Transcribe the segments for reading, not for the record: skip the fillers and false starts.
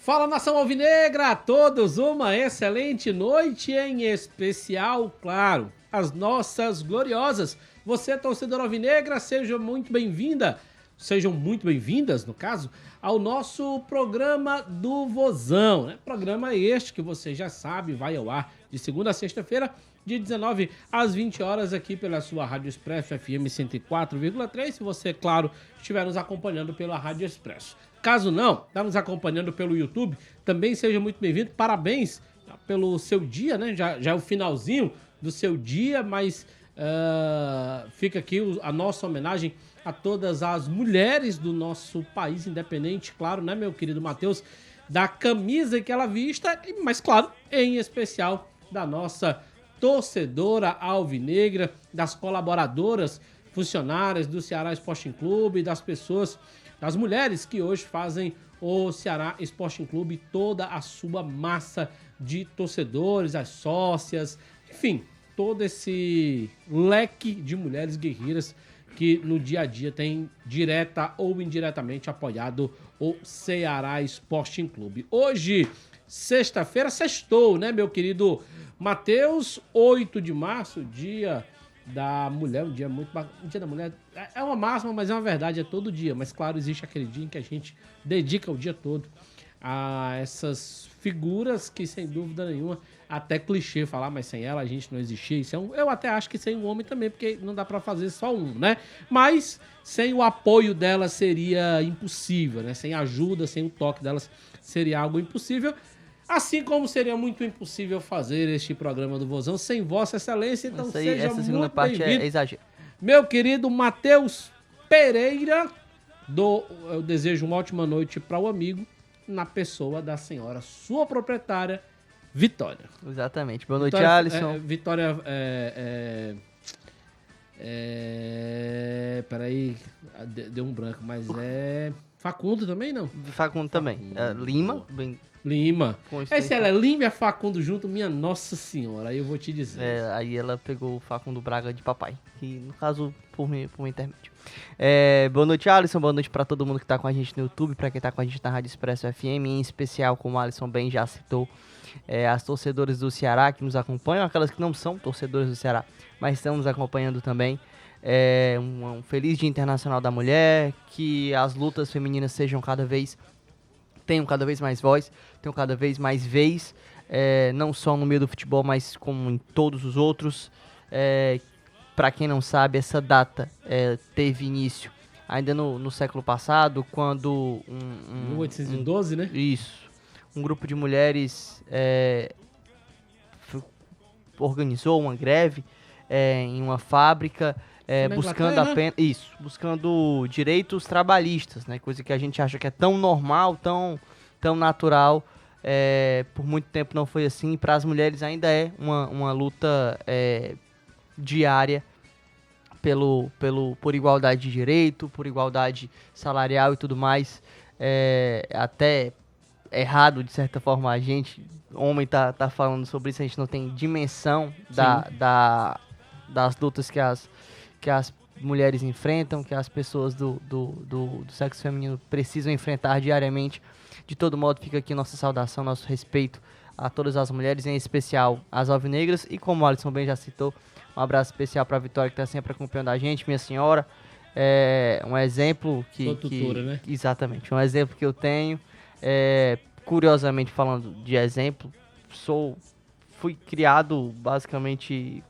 Fala, nação alvinegra, a todos uma excelente noite, em especial, claro, as nossas gloriosas. Você, torcedor alvinegra, seja muito bem-vinda, sejam muito bem-vindas, no caso, ao nosso programa do Vozão, né? Programa este que você já sabe, vai ao ar de segunda a sexta-feira, de 19 às 20 horas, aqui pela sua Rádio Expresso FM 104,3, se você, claro, estiver nos acompanhando pela Rádio Expresso. Caso não, está nos acompanhando pelo YouTube, também seja muito bem-vindo. Parabéns pelo seu dia, né? Já é o finalzinho do seu dia, mas fica aqui a nossa homenagem a todas as mulheres do nosso país independente, claro, né, meu querido Matheus, da camisa que ela vista, mas claro, em especial da nossa torcedora alvinegra, das colaboradoras, funcionárias do Ceará Sporting Clube, das pessoas, das mulheres que hoje fazem o Ceará Sporting Clube, toda a sua massa de torcedores, as sócias, enfim, todo esse leque de mulheres guerreiras que no dia a dia tem direta ou indiretamente apoiado o Ceará Sporting Clube. Hoje, sexta-feira, sextou, né, meu querido Matheus? 8 de março, dia da mulher, um dia muito bacana. O dia da mulher é uma máxima, mas é uma verdade, é todo dia. Mas claro, existe aquele dia em que a gente dedica o dia todo a essas figuras que, sem dúvida nenhuma, até clichê falar, mas sem ela a gente não existia. Isso eu até acho que sem um homem também, porque não dá pra fazer só um, né? Mas sem o apoio delas seria impossível, né? Sem a ajuda, sem o toque delas seria algo impossível. Assim como seria muito impossível fazer este programa do Vozão sem Vossa Excelência, então seja essa segunda muito parte bem-vindo. é exagero. Meu querido Matheus Pereira, eu desejo uma ótima noite para o amigo, na pessoa da senhora, sua proprietária, Vitória. Exatamente. Boa noite, Vitória, Alisson. Vitória, peraí, deu um branco, mas é Facundo também, não? Facundo também. Lima, bem... Lima. Coincidência. Se ela é Lima e a Facundo junto, minha nossa senhora, aí eu vou te dizer. Aí ela pegou o Facundo Braga de papai, que no caso, por meu intermédio. Boa noite, Alisson, boa noite pra todo mundo que tá com a gente no YouTube, pra quem tá com a gente na Rádio Expresso FM, em especial, como o Alisson bem já citou, as torcedoras do Ceará que nos acompanham, aquelas que não são torcedores do Ceará, mas estão nos acompanhando também. Um feliz Dia Internacional da Mulher, que as lutas femininas tenham cada vez mais voz, tenham cada vez mais vez, não só no meio do futebol, mas como em todos os outros. Para quem não sabe, essa data teve início ainda no século passado, quando 1812, né? Isso. Um grupo de mulheres organizou uma greve em uma fábrica, buscando direitos trabalhistas, né? Coisa que a gente acha que é tão normal, tão natural. Por muito tempo não foi assim. Para as mulheres ainda é uma luta diária por igualdade de direito, por igualdade salarial e tudo mais. Até errado, de certa forma, a gente, homem, tá falando sobre isso, a gente não tem dimensão das lutas que as mulheres enfrentam, que as pessoas do sexo feminino precisam enfrentar diariamente. De todo modo, fica aqui nossa saudação, nosso respeito a todas as mulheres, em especial as alvinegras, e como o Alisson bem já citou, um abraço especial para a Vitória, que está sempre acompanhando a gente, minha senhora. Um exemplo Sua tutora, né? Exatamente, um exemplo que eu tenho. Curiosamente, falando de exemplo, fui criado basicamente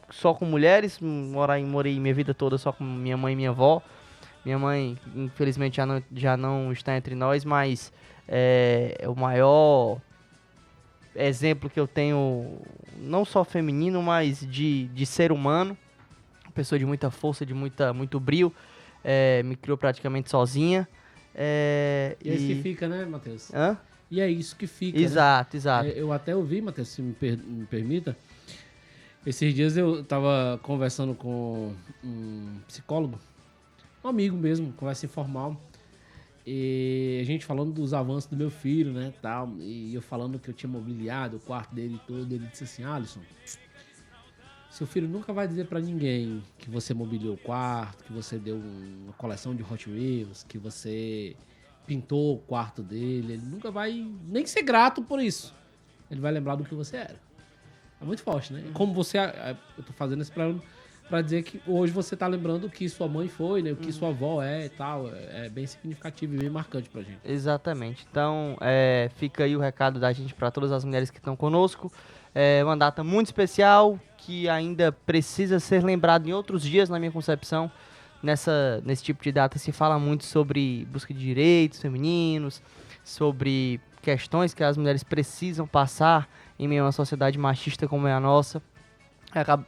só com mulheres, morei minha vida toda só com minha mãe e minha avó. Minha mãe, infelizmente, já não está entre nós, mas é o maior exemplo que eu tenho, não só feminino, mas de ser humano. Uma pessoa de muita força, muito brio. Me criou praticamente sozinha. E é isso que fica, né, Matheus? Hã? E é isso que fica, Exato, né? exato. Eu até ouvi, Matheus, se me permita. Esses dias eu tava conversando com um psicólogo, um amigo mesmo, conversa informal. E a gente falando dos avanços do meu filho, né, tal. E eu falando que eu tinha mobiliado o quarto dele todo. Ele disse assim: Alisson, seu filho nunca vai dizer pra ninguém que você mobiliou o quarto, que você deu uma coleção de Hot Wheels, que você pintou o quarto dele, ele nunca vai nem ser grato por isso. Ele vai lembrar do que você era. É muito forte, né? Como você... Eu tô fazendo isso pra dizer que hoje você tá lembrando o que sua mãe foi, né? O que sua avó é e tal. É bem significativo e bem marcante pra gente. Exatamente. Então, fica aí o recado da gente para todas as mulheres que estão conosco. É uma data muito especial que ainda precisa ser lembrada em outros dias, na minha concepção. Nesse tipo de data se fala muito sobre busca de direitos femininos, sobre questões que as mulheres precisam passar em meio a uma sociedade machista como é a nossa.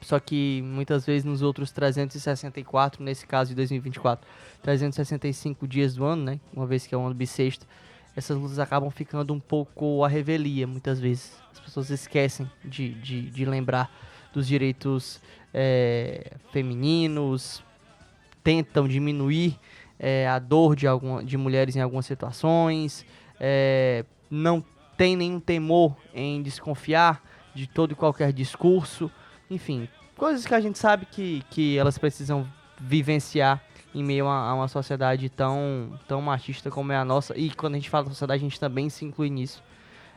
Só que muitas vezes nos outros 364, nesse caso de 2024, 365 dias do ano, né? Uma vez que é um ano bissexto, essas lutas acabam ficando um pouco à revelia, muitas vezes. As pessoas esquecem de lembrar dos direitos femininos, tentam diminuir a dor de mulheres em algumas situações, não tem nenhum temor em desconfiar de todo e qualquer discurso. Enfim, coisas que a gente sabe que elas precisam vivenciar em meio a uma sociedade tão machista como é a nossa. E quando a gente fala da sociedade, a gente também se inclui nisso.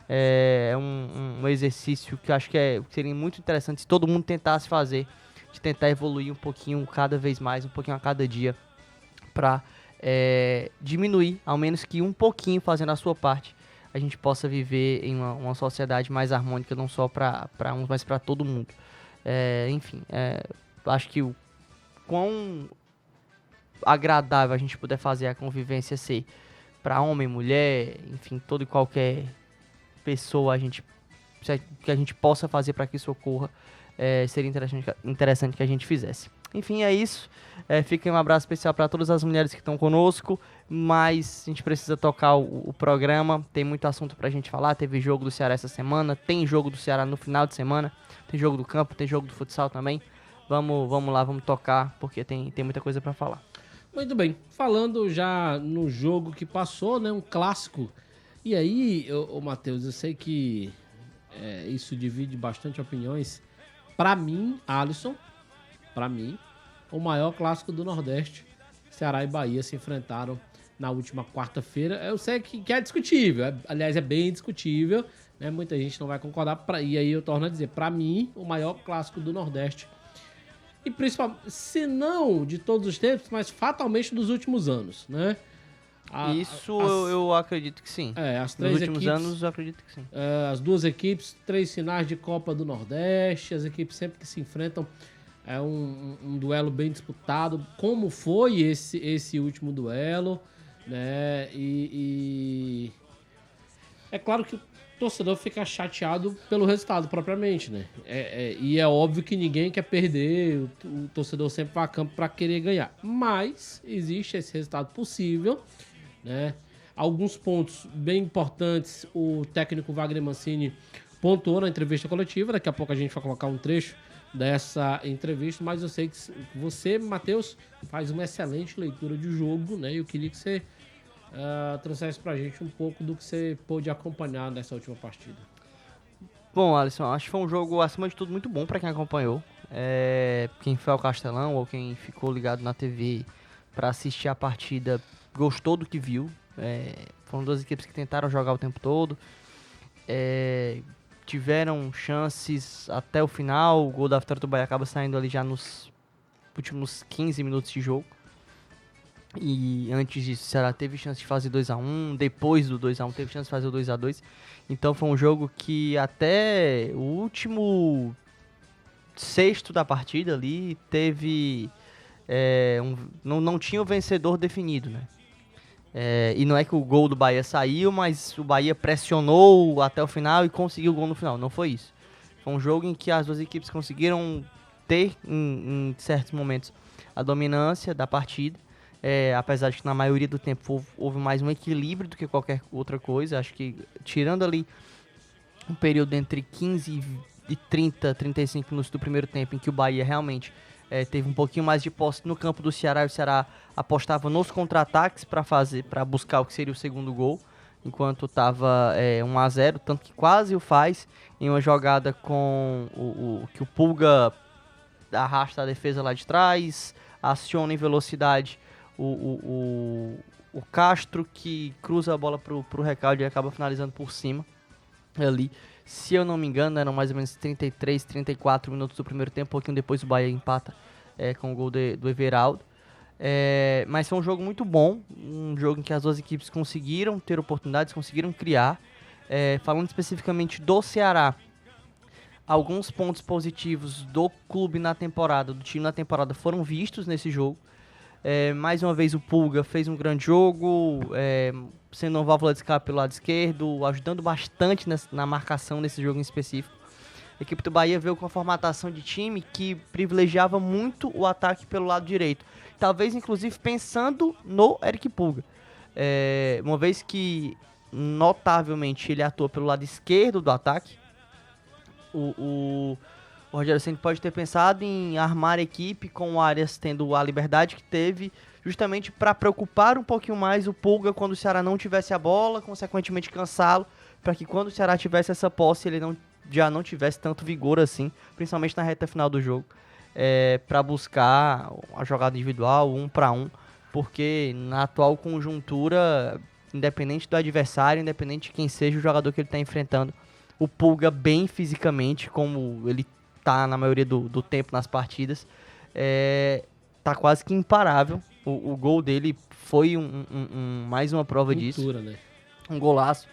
É um exercício que eu acho que seria muito interessante se todo mundo tentasse fazer, de tentar evoluir um pouquinho cada vez mais, um pouquinho a cada dia, para diminuir, ao menos que um pouquinho, fazendo a sua parte, a gente possa viver em uma sociedade mais harmônica, não só para uns, mas para todo mundo. Enfim, acho que o quão agradável a gente puder fazer a convivência ser para homem, mulher, enfim, todo e qualquer pessoa que a gente possa fazer para que isso ocorra, seria interessante que a gente fizesse. Enfim, é isso. Fica um abraço especial para todas as mulheres que estão conosco, mas a gente precisa tocar o programa, tem muito assunto pra gente falar. Teve jogo do Ceará essa semana, tem jogo do Ceará no final de semana, tem jogo do campo, tem jogo do futsal também. Vamos lá, vamos tocar, porque tem muita coisa pra falar. Muito bem, falando já no jogo que passou, né, um clássico. E aí, Matheus, eu sei que isso divide bastante opiniões. Pra mim, Alisson, o maior clássico do Nordeste, Ceará e Bahia se enfrentaram na última quarta-feira. Eu sei que é discutível, aliás, é bem discutível, né? Muita gente não vai concordar, e aí eu torno a dizer, pra mim, o maior clássico do Nordeste. E principalmente, se não de todos os tempos, mas fatalmente dos últimos anos, né? Eu acredito que sim. As três Nos últimos anos eu acredito que sim. As duas equipes, 3 finais de Copa do Nordeste, as equipes sempre que se enfrentam, é um duelo bem disputado, como foi esse último duelo, né? E é claro que o torcedor fica chateado pelo resultado propriamente, né? E é óbvio que ninguém quer perder, o torcedor sempre vai a campo para querer ganhar. Mas existe esse resultado possível, né? Alguns pontos bem importantes o técnico Wagner Mancini pontuou na entrevista coletiva. Daqui a pouco a gente vai colocar um trecho dessa entrevista, mas eu sei que você, Matheus, faz uma excelente leitura de jogo, né? E eu queria que você trouxesse pra gente um pouco do que você pôde acompanhar nessa última partida. Bom, Alisson, acho que foi um jogo, acima de tudo, muito bom pra quem acompanhou. Quem foi ao Castelão ou quem ficou ligado na TV pra assistir a partida gostou do que viu. Foram duas equipes que tentaram jogar o tempo todo. Tiveram chances até o final. O gol da vitória do Bahia acaba saindo ali já nos últimos 15 minutos de jogo. E antes disso, o Ceará teve chance de fazer 2-1. Depois do 2-1, teve chance de fazer o 2-2. Então foi um jogo que até o último sexto da partida ali teve... não tinha o vencedor definido, né? E não é que o gol do Bahia saiu, mas o Bahia pressionou até o final e conseguiu o gol no final. Não foi isso. Foi um jogo em que as duas equipes conseguiram ter, em certos momentos, a dominância da partida. Apesar de que na maioria do tempo houve mais um equilíbrio do que qualquer outra coisa. Acho que tirando ali um período entre 15 e 30, 35 minutos do primeiro tempo, em que o Bahia realmente teve um pouquinho mais de posse no campo do Ceará, e o Ceará apostava nos contra-ataques para buscar o que seria o segundo gol, enquanto estava 1-0, tanto que quase o faz em uma jogada com que o Pulga arrasta a defesa lá de trás, aciona em velocidade O Castro que cruza a bola pro Recalde e acaba finalizando por cima ali. Se eu não me engano, eram mais ou menos 33, 34 minutos do primeiro tempo, um pouquinho depois o Bahia empata com o gol do Everaldo. Mas foi um jogo muito bom, um jogo em que as duas equipes conseguiram ter oportunidades, conseguiram criar. Falando especificamente do Ceará, alguns pontos positivos do clube na temporada, do time na temporada, foram vistos nesse jogo. Mais uma vez o Pulga fez um grande jogo, sendo uma válvula de escape pelo lado esquerdo, ajudando bastante na marcação nesse jogo em específico. A equipe do Bahia veio com uma formatação de time que privilegiava muito o ataque pelo lado direito. Talvez, inclusive, pensando no Eric Pulga. Uma vez que, notavelmente, ele atua pelo lado esquerdo do ataque, o Rogério Ceni pode ter pensado em armar a equipe com o Arias tendo a liberdade que teve, justamente para preocupar um pouquinho mais o Pulga quando o Ceará não tivesse a bola, consequentemente cansá-lo, para que quando o Ceará tivesse essa posse ele já não tivesse tanto vigor assim, principalmente na reta final do jogo, para buscar a jogada individual, 1 para 1, porque na atual conjuntura, independente do adversário, independente de quem seja o jogador que ele está enfrentando, o Pulga bem fisicamente, como ele tá na maioria do tempo nas partidas, tá quase que imparável. O gol dele foi mais uma prova Cultura, disso. Né? Um golaço.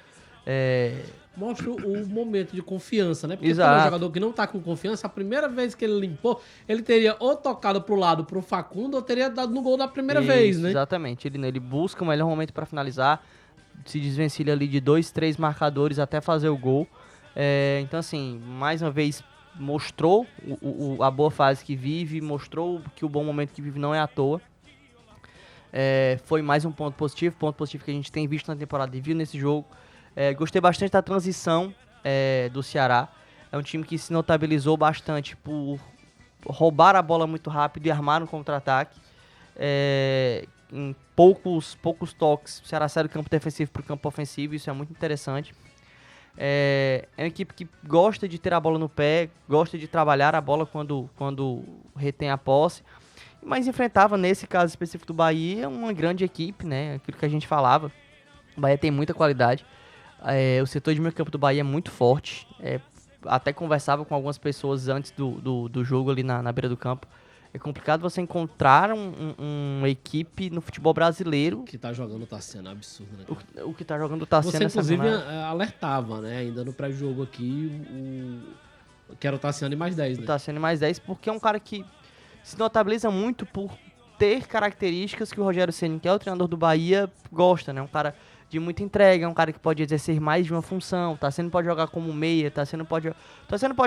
Mostra o momento de confiança, né? Porque Exato. quando é um jogador que não tá com confiança, a primeira vez que ele limpou, ele teria ou tocado pro lado pro Facundo ou teria dado no gol da primeira vez, né? Exatamente. Ele busca o melhor momento para finalizar, se desvencilha ali de 2, 3 marcadores até fazer o gol. Então, assim, mais uma vez mostrou a boa fase que vive, mostrou que o bom momento que vive não é à toa. Foi mais um ponto positivo que a gente tem visto na temporada e viu nesse jogo. Gostei bastante da transição do Ceará. É um time que se notabilizou bastante por roubar a bola muito rápido e armar um contra-ataque. Em poucos toques, o Ceará sai do campo defensivo para o campo ofensivo, isso é muito interessante. É uma equipe que gosta de ter a bola no pé, gosta de trabalhar a bola quando retém a posse, mas enfrentava, nesse caso específico do Bahia, uma grande equipe, né? Aquilo que a gente falava. O Bahia tem muita qualidade. O setor de meio campo do Bahia é muito forte. Até conversava com algumas pessoas antes do jogo ali na beira do campo. É complicado você encontrar uma equipe no futebol brasileiro. Que tá jogando o Tassiano, é absurdo, né? O que tá jogando o Tassiano. Você, inclusive, alertava, né? Ainda no pré-jogo aqui, que era o Tassiano e mais 10, né? O Tassiano e mais 10, porque é um cara que se notabiliza muito por ter características que o Rogério Ceni, que é o treinador do Bahia, gosta, né? Um cara de muita entrega, um cara que pode exercer mais de uma função. Tassiano pode jogar como meia, Tassiano pode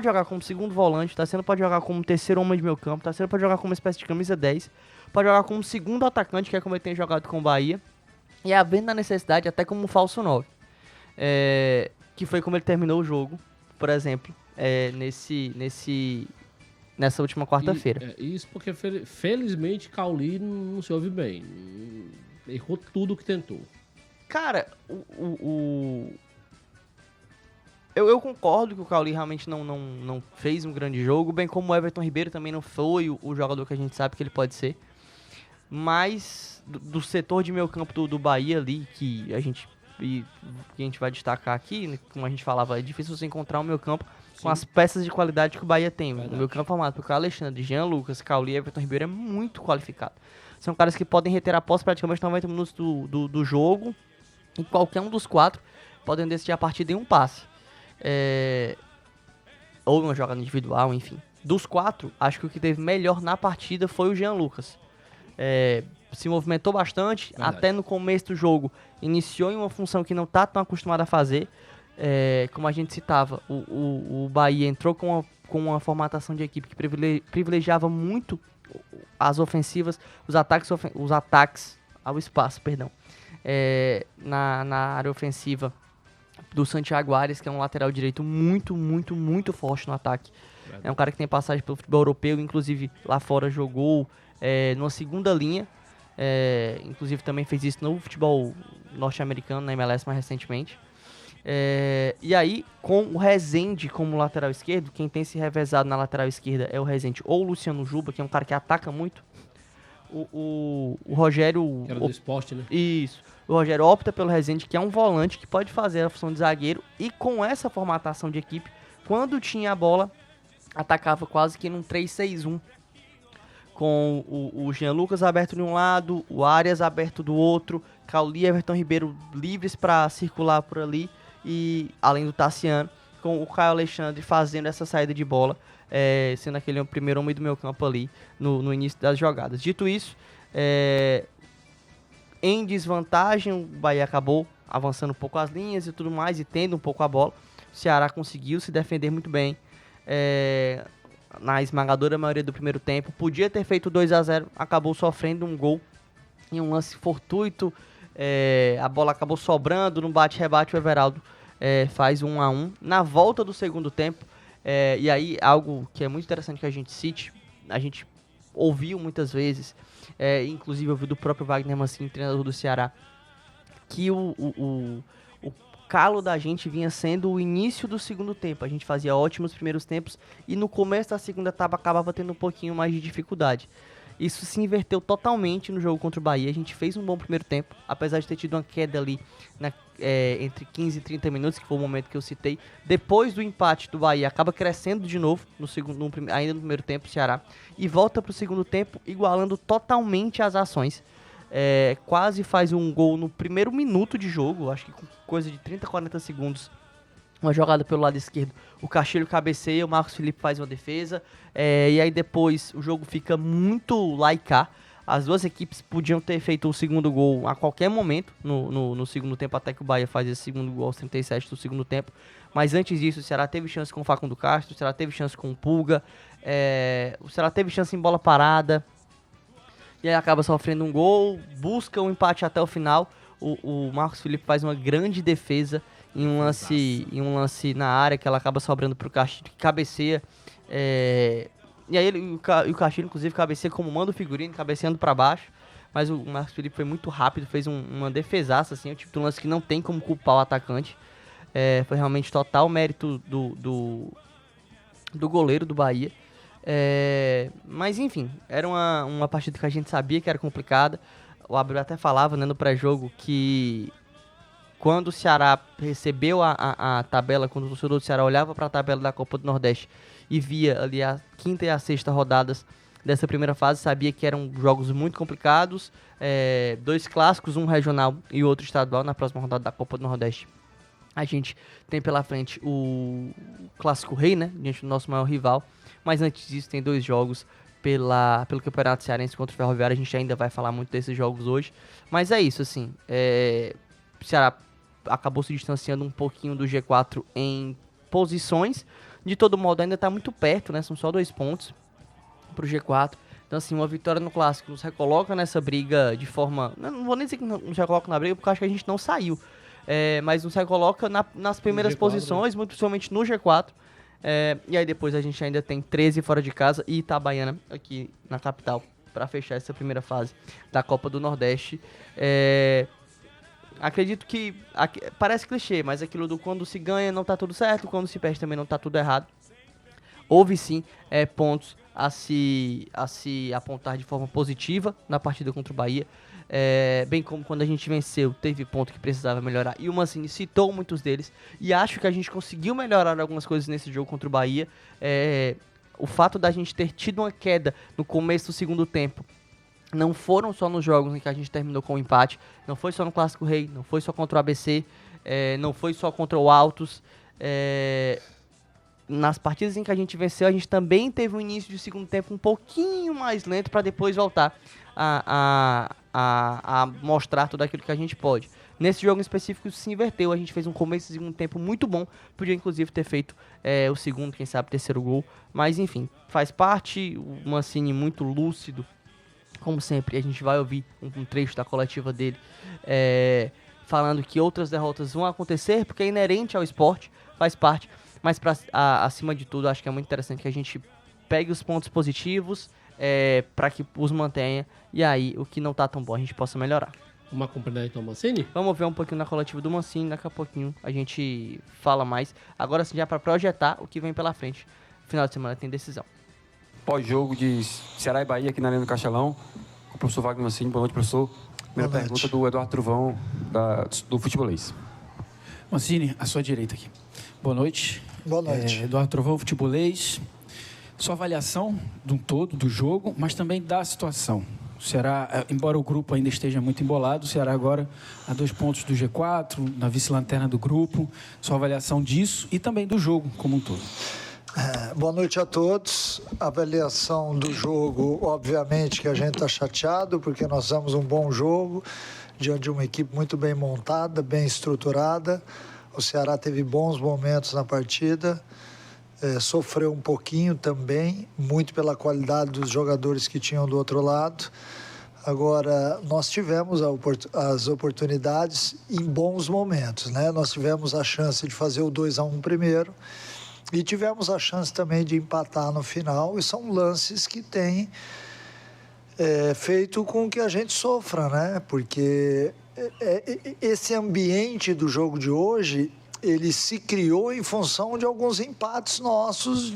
jogar como segundo volante, Tassiano pode jogar como terceiro homem de meio campo, Tassiano pode jogar como uma espécie de camisa 10, pode jogar como segundo atacante, que é como ele tem jogado com o Bahia, e havendo a necessidade até como falso 9. Que foi como ele terminou o jogo, por exemplo, nessa última quarta-feira. Isso porque, felizmente, Cauli não se ouve bem. Errou tudo que tentou. Cara, eu concordo que o Cauli realmente não fez um grande jogo, bem como o Everton Ribeiro também não foi o jogador que a gente sabe que ele pode ser. Mas do setor de meio campo do Bahia ali, que a gente vai destacar aqui, né, como a gente falava, é difícil você encontrar um meio campo com as peças de qualidade que o Bahia tem. O meio campo formado por Alexandre, Jean Lucas, Cauli e Everton Ribeiro é muito qualificado. São caras que podem reter a posse praticamente 90 minutos do jogo. E qualquer um dos 4 podem decidir a partida em um passe. Ou uma jogada individual, enfim. Dos 4, acho que o que teve melhor na partida foi o Jean Lucas. Se movimentou bastante, Verdade. Até no começo do jogo iniciou em uma função que não está tão acostumado a fazer. Como a gente citava, o Bahia entrou com uma formatação de equipe que privilegiava muito as ofensivas, os ataques ao espaço, perdão. Na área ofensiva do Santiago Arias, que é um lateral direito muito, muito, muito forte no ataque. É um cara que tem passagem pelo futebol europeu, inclusive lá fora jogou numa segunda linha, inclusive também fez isso no futebol norte-americano, na MLS mais recentemente. E aí, com o Rezende como lateral esquerdo, quem tem se revezado na lateral esquerda é o Rezende ou o Luciano Juba, que é um cara que ataca muito. o Rogério... Que era do esporte, né? Isso. O Rogério opta pelo Rezende, que é um volante que pode fazer a função de zagueiro. E com essa formatação de equipe, quando tinha a bola, atacava quase que num 3-6-1. Com o Jean Lucas aberto de um lado, o Arias aberto do outro, Cauli e Everton Ribeiro livres para circular por ali. E além do Tassiano, com o Caio Alexandre fazendo essa saída de bola, sendo aquele o primeiro homem do meio campo ali no início das jogadas. Dito isso, em desvantagem, o Bahia acabou avançando um pouco as linhas e tudo mais, e tendo um pouco a bola. O Ceará conseguiu se defender muito bem na esmagadora maioria do primeiro tempo. Podia ter feito 2-0, acabou sofrendo um gol em um lance fortuito. A bola acabou sobrando, no bate-rebate o Everaldo faz 1-1. Na volta do segundo tempo, e aí algo que é muito interessante que a gente cite, a gente ouviu muitas vezes, inclusive ouviu do próprio Wagner Mancini, treinador do Ceará, que o calo da gente vinha sendo o início do segundo tempo. A gente fazia ótimos primeiros tempos e no começo da segunda etapa acabava tendo um pouquinho mais de dificuldade. Isso se inverteu totalmente no jogo contra o Bahia. A gente fez um bom primeiro tempo, apesar de ter tido uma queda ali entre 15 e 30 minutos, que foi o momento que eu citei. Depois do empate do Bahia, acaba crescendo de novo, ainda no primeiro tempo, o Ceará. E volta para o segundo tempo, igualando totalmente as ações. Quase faz um gol no primeiro minuto de jogo, acho que com coisa de 30, 40 segundos. Uma jogada pelo lado esquerdo, o Castilho cabeceia, o Marcos Felipe faz uma defesa, e aí depois o jogo fica muito lá e cá. As duas equipes podiam ter feito o segundo gol a qualquer momento no segundo tempo, até que o Bahia faz esse segundo gol aos 37 do segundo tempo. Mas antes disso, o Ceará teve chance com o Facundo Castro, o Ceará teve chance com o Pulga, o Ceará teve chance em bola parada, e aí acaba sofrendo um gol, busca um empate até o final. O Marcos Felipe faz uma grande defesa em um lance na área, que ela acaba sobrando pro Castilho, que cabeceia. E aí o Castilho, inclusive, cabeceia como manda o figurino, cabeceando para baixo. Mas o Marcos Felipe foi muito rápido, fez uma defesaça, assim, o tipo de lance que não tem como culpar o atacante. Foi realmente total mérito do goleiro do Bahia. Mas enfim, era uma partida que a gente sabia que era complicada. O Abreu até falava, né, no pré-jogo que quando o Ceará recebeu a tabela, quando o torcedor do Ceará olhava para a tabela da Copa do Nordeste e via ali a quinta e a sexta rodadas dessa primeira fase, sabia que eram jogos muito complicados, 2 clássicos, um regional e outro estadual na próxima rodada da Copa do Nordeste. A gente tem pela frente o Clássico Rei, né, diante do nosso maior rival, mas antes disso tem 2 jogos pelo Campeonato Cearense contra o Ferroviário. A gente ainda vai falar muito desses jogos hoje, mas é isso, assim, o Ceará acabou se distanciando um pouquinho do G4 em posições. De todo modo, ainda está muito perto, né? São só 2 pontos pro G4. Então, assim, uma vitória no Clássico nos recoloca nessa briga de forma... Não vou nem dizer que nos recoloca na briga, porque eu acho que a gente não saiu. Mas nos recoloca nas primeiras G4, posições, né? Muito principalmente no G4. E aí depois a gente ainda tem 13 fora de casa e Itabaiana aqui na capital para fechar essa primeira fase da Copa do Nordeste. Acredito que, parece clichê, mas aquilo do quando se ganha não tá tudo certo, quando se perde também não tá tudo errado. Houve sim pontos a se apontar de forma positiva na partida contra o Bahia. Bem como quando a gente venceu, teve ponto que precisava melhorar. E o Mancini citou muitos deles. E acho que a gente conseguiu melhorar algumas coisas nesse jogo contra o Bahia. O fato da gente ter tido uma queda no começo do segundo tempo não foram só nos jogos em que a gente terminou com o empate, não foi só no Clássico Rei, não foi só contra o ABC, não foi só contra o Altos. Nas partidas em que a gente venceu, a gente também teve um início de segundo tempo um pouquinho mais lento para depois voltar a mostrar tudo aquilo que a gente pode. Nesse jogo em específico isso se inverteu, a gente fez um começo de segundo tempo muito bom, podia inclusive ter feito o segundo, quem sabe terceiro gol, mas enfim, faz parte. O Mancini muito lúcido, como sempre. A gente vai ouvir um trecho da coletiva dele falando que outras derrotas vão acontecer porque é inerente ao esporte, faz parte, mas acima de tudo acho que é muito interessante que a gente pegue os pontos positivos para que os mantenha, e aí o que não tá tão bom a gente possa melhorar. Vamos acompanhar então o Mancini? Vamos ver um pouquinho na coletiva do Mancini, daqui a pouquinho a gente fala mais. Agora sim, já para projetar o que vem pela frente. Final de semana tem decisão. Pós-jogo de Ceará e Bahia aqui na Arena do Castelão, Com o professor Wagner Mancini. Boa noite, professor. Primeira pergunta do Eduardo Truvão, do Futebolês. Mancini, à sua direita aqui. Boa noite. Boa noite. Eduardo Truvão, Futebolês. Sua avaliação do todo, do jogo, mas também da situação. O Ceará, embora o grupo ainda esteja muito embolado, o Ceará agora a 2 pontos do G4, na vice-lanterna do grupo. Sua avaliação disso e também do jogo como um todo. Boa noite a todos. A avaliação do jogo, obviamente que a gente está chateado, porque nós damos um bom jogo diante de uma equipe muito bem montada, bem estruturada. O Ceará teve bons momentos na partida, sofreu um pouquinho também, muito pela qualidade dos jogadores que tinham do outro lado. Agora, nós tivemos as oportunidades em bons momentos, né? Nós tivemos a chance de fazer o 2-1 primeiro, e tivemos a chance também de empatar no final, e são lances que têm feito com que a gente sofra, né? Porque esse ambiente do jogo de hoje, ele se criou em função de alguns empates nossos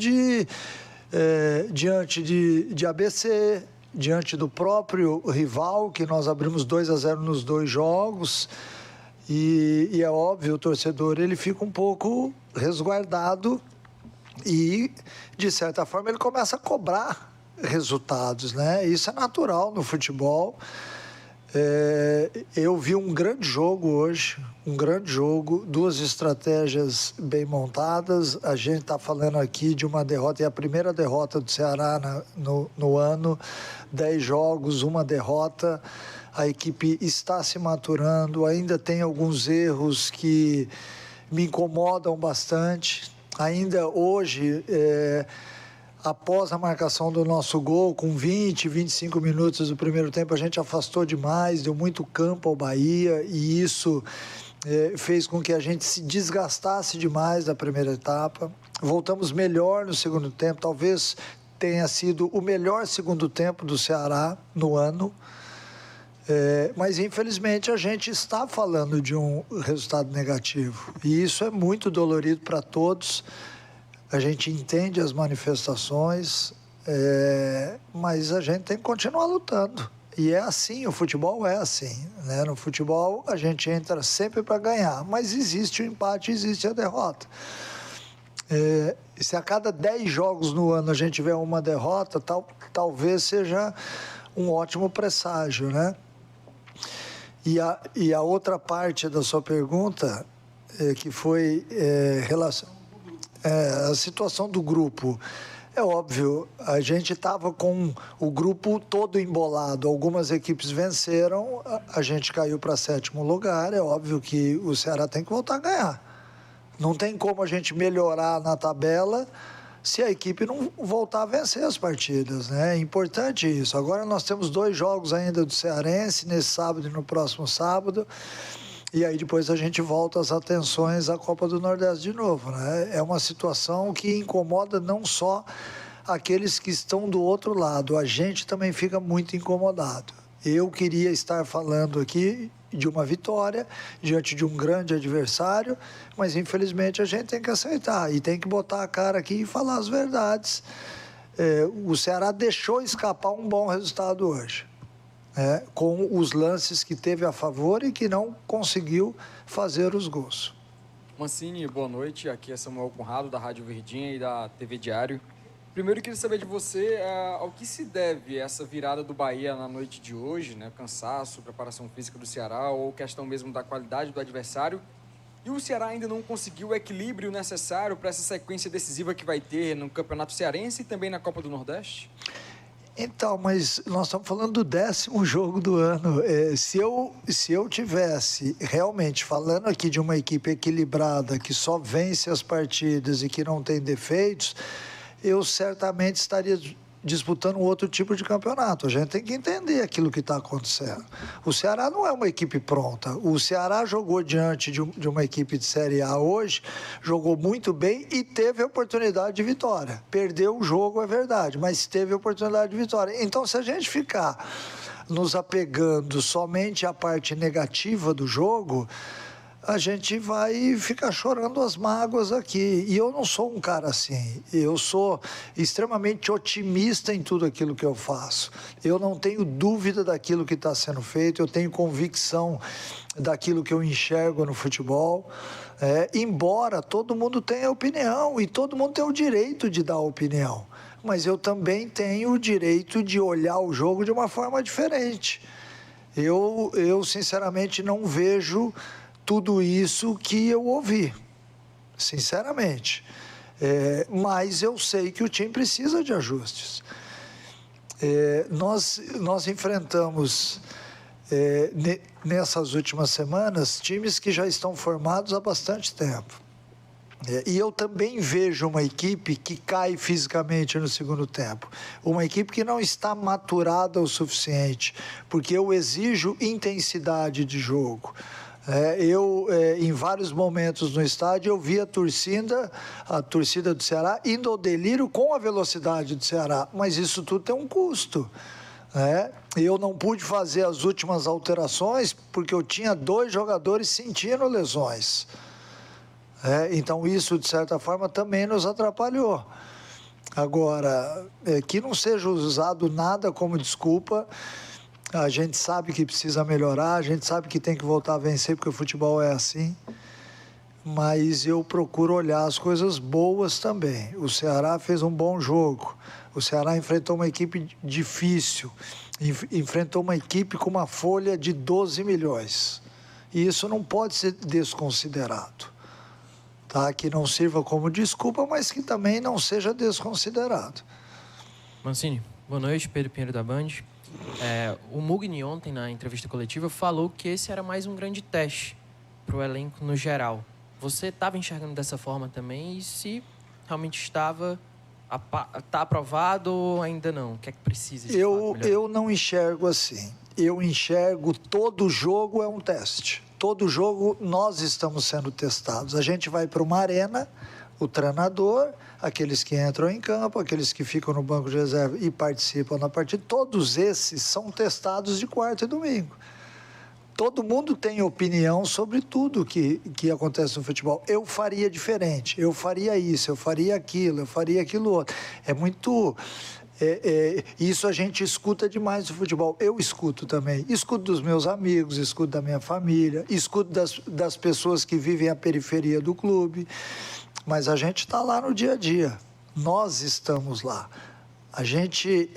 diante de ABC, diante do próprio rival, que nós abrimos 2-0 nos 2 jogos, e é óbvio, o torcedor ele fica um pouco resguardado, e, de certa forma, ele começa a cobrar resultados, né? Isso é natural no futebol. Eu vi um grande jogo hoje, 2 estratégias bem montadas. A gente está falando aqui de uma derrota, é a primeira derrota do Ceará no ano, 10 jogos, 1 derrota. A equipe está se maturando, ainda tem alguns erros que me incomodam bastante. Ainda hoje, após a marcação do nosso gol, com 20, 25 minutos do primeiro tempo, a gente afastou demais, deu muito campo ao Bahia, e isso fez com que a gente se desgastasse demais na primeira etapa. Voltamos melhor no segundo tempo, talvez tenha sido o melhor segundo tempo do Ceará no ano. Mas, infelizmente, a gente está falando de um resultado negativo. E isso é muito dolorido para todos. A gente entende as manifestações, mas a gente tem que continuar lutando. E é assim, o futebol é assim, né? No futebol, a gente entra sempre para ganhar, mas existe o empate, existe a derrota. Se a cada 10 jogos no ano a gente tiver uma derrota, talvez seja um ótimo presságio, né? E a outra parte da sua pergunta, que foi a situação do grupo. É óbvio, a gente estava com o grupo todo embolado. Algumas equipes venceram, a gente caiu para 7º lugar. É óbvio que o Ceará tem que voltar a ganhar. Não tem como a gente melhorar na tabela se a equipe não voltar a vencer as partidas, né? É importante isso. Agora nós temos 2 jogos ainda do Cearense, nesse sábado e no próximo sábado, e aí depois a gente volta as atenções à Copa do Nordeste de novo, né? É uma situação que incomoda não só aqueles que estão do outro lado, a gente também fica muito incomodado. Eu queria estar falando aqui de uma vitória diante de um grande adversário, mas infelizmente a gente tem que aceitar e tem que botar a cara aqui e falar as verdades. O Ceará deixou escapar um bom resultado hoje, com os lances que teve a favor e que não conseguiu fazer os gols. Mancini, boa noite. Aqui é Samuel Conrado, da Rádio Verdinha e da TV Diário. Primeiro, eu queria saber de você ao que se deve essa virada do Bahia na noite de hoje, né? Cansaço, preparação física do Ceará ou questão mesmo da qualidade do adversário. E o Ceará ainda não conseguiu o equilíbrio necessário para essa sequência decisiva que vai ter no Campeonato Cearense e também na Copa do Nordeste? Então, mas nós estamos falando do 10º jogo do ano. Se eu tivesse realmente falando aqui de uma equipe equilibrada, que só vence as partidas e que não tem defeitos, eu certamente estaria disputando um outro tipo de campeonato. A gente tem que entender aquilo que está acontecendo. O Ceará não é uma equipe pronta. O Ceará jogou diante de uma equipe de Série A hoje, jogou muito bem e teve a oportunidade de vitória. Perdeu o jogo, é verdade, mas teve a oportunidade de vitória. Então, se a gente ficar nos apegando somente à parte negativa do jogo, a gente vai ficar chorando as mágoas aqui. E eu não sou um cara assim. Eu sou extremamente otimista em tudo aquilo que eu faço. Eu não tenho dúvida daquilo que está sendo feito, eu tenho convicção daquilo que eu enxergo no futebol. Embora todo mundo tenha opinião e todo mundo tem o direito de dar opinião. Mas eu também tenho o direito de olhar o jogo de uma forma diferente. Eu sinceramente, não vejo tudo isso que eu ouvi, sinceramente. Mas eu sei que o time precisa de ajustes. Nós enfrentamos, nessas últimas semanas, times que já estão formados há bastante tempo. E eu também vejo uma equipe que cai fisicamente no segundo tempo. Uma equipe que não está maturada o suficiente, porque eu exijo intensidade de jogo. Em vários momentos no estádio, eu vi a torcida do Ceará indo ao delírio com a velocidade do Ceará. Mas isso tudo tem um custo. Eu não pude fazer as últimas alterações porque eu tinha 2 jogadores sentindo lesões. Então isso, de certa forma, também nos atrapalhou. Agora, que não seja usado nada como desculpa. A gente sabe que precisa melhorar, a gente sabe que tem que voltar a vencer, porque o futebol é assim. Mas eu procuro olhar as coisas boas também. O Ceará fez um bom jogo. O Ceará enfrentou uma equipe difícil. Enfrentou uma equipe com uma folha de 12 milhões. E isso não pode ser desconsiderado. Tá? Que não sirva como desculpa, mas que também não seja desconsiderado. Mancini, boa noite, Pedro Pinheiro da Band. O Mugni ontem, na entrevista coletiva, falou que esse era mais um grande teste para o elenco no geral. Você estava enxergando dessa forma também? E se realmente está aprovado ou ainda não? O que é que precisa? Eu não enxergo assim. Eu enxergo todo jogo é um teste. Todo jogo nós estamos sendo testados. A gente vai para uma arena, o treinador, aqueles que entram em campo, aqueles que ficam no banco de reserva e participam da partida, todos esses são testados de quarta e domingo. Todo mundo tem opinião sobre tudo que acontece no futebol. Eu faria diferente, eu faria isso, eu faria aquilo outro. É muito... isso a gente escuta demais no futebol. Eu escuto também. Escuto dos meus amigos, escuto da minha família, escuto das pessoas que vivem à periferia do clube. Mas a gente está lá no dia a dia. Nós estamos lá. A gente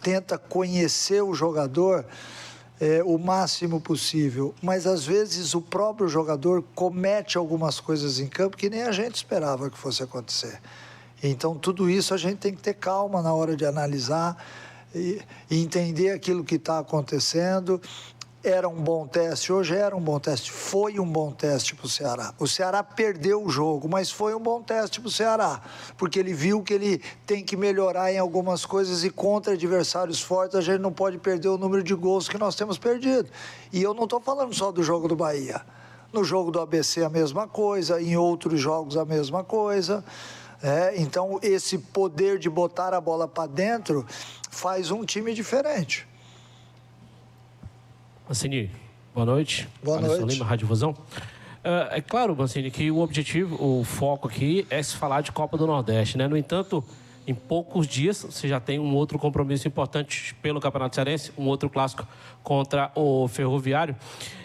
tenta conhecer o jogador o máximo possível. Mas, às vezes, o próprio jogador comete algumas coisas em campo que nem a gente esperava que fosse acontecer. Então, tudo isso a gente tem que ter calma na hora de analisar e entender aquilo que está acontecendo. Era um bom teste, hoje era um bom teste, foi um bom teste para o Ceará. O Ceará perdeu o jogo, mas foi um bom teste para o Ceará, porque ele viu que ele tem que melhorar em algumas coisas e contra adversários fortes a gente não pode perder o número de gols que nós temos perdido. E eu não estou falando só do jogo do Bahia. No jogo do ABC a mesma coisa, em outros jogos a mesma coisa. Então, esse poder de botar a bola para dentro faz um time diferente. Mancini, boa noite. Boa noite. Lima, Rádio Fusão. É claro, Mancini, que o objetivo, o foco aqui é se falar de Copa do Nordeste, né? No entanto, em poucos dias, você já tem um outro compromisso importante pelo Campeonato Cearense, um outro clássico contra o Ferroviário,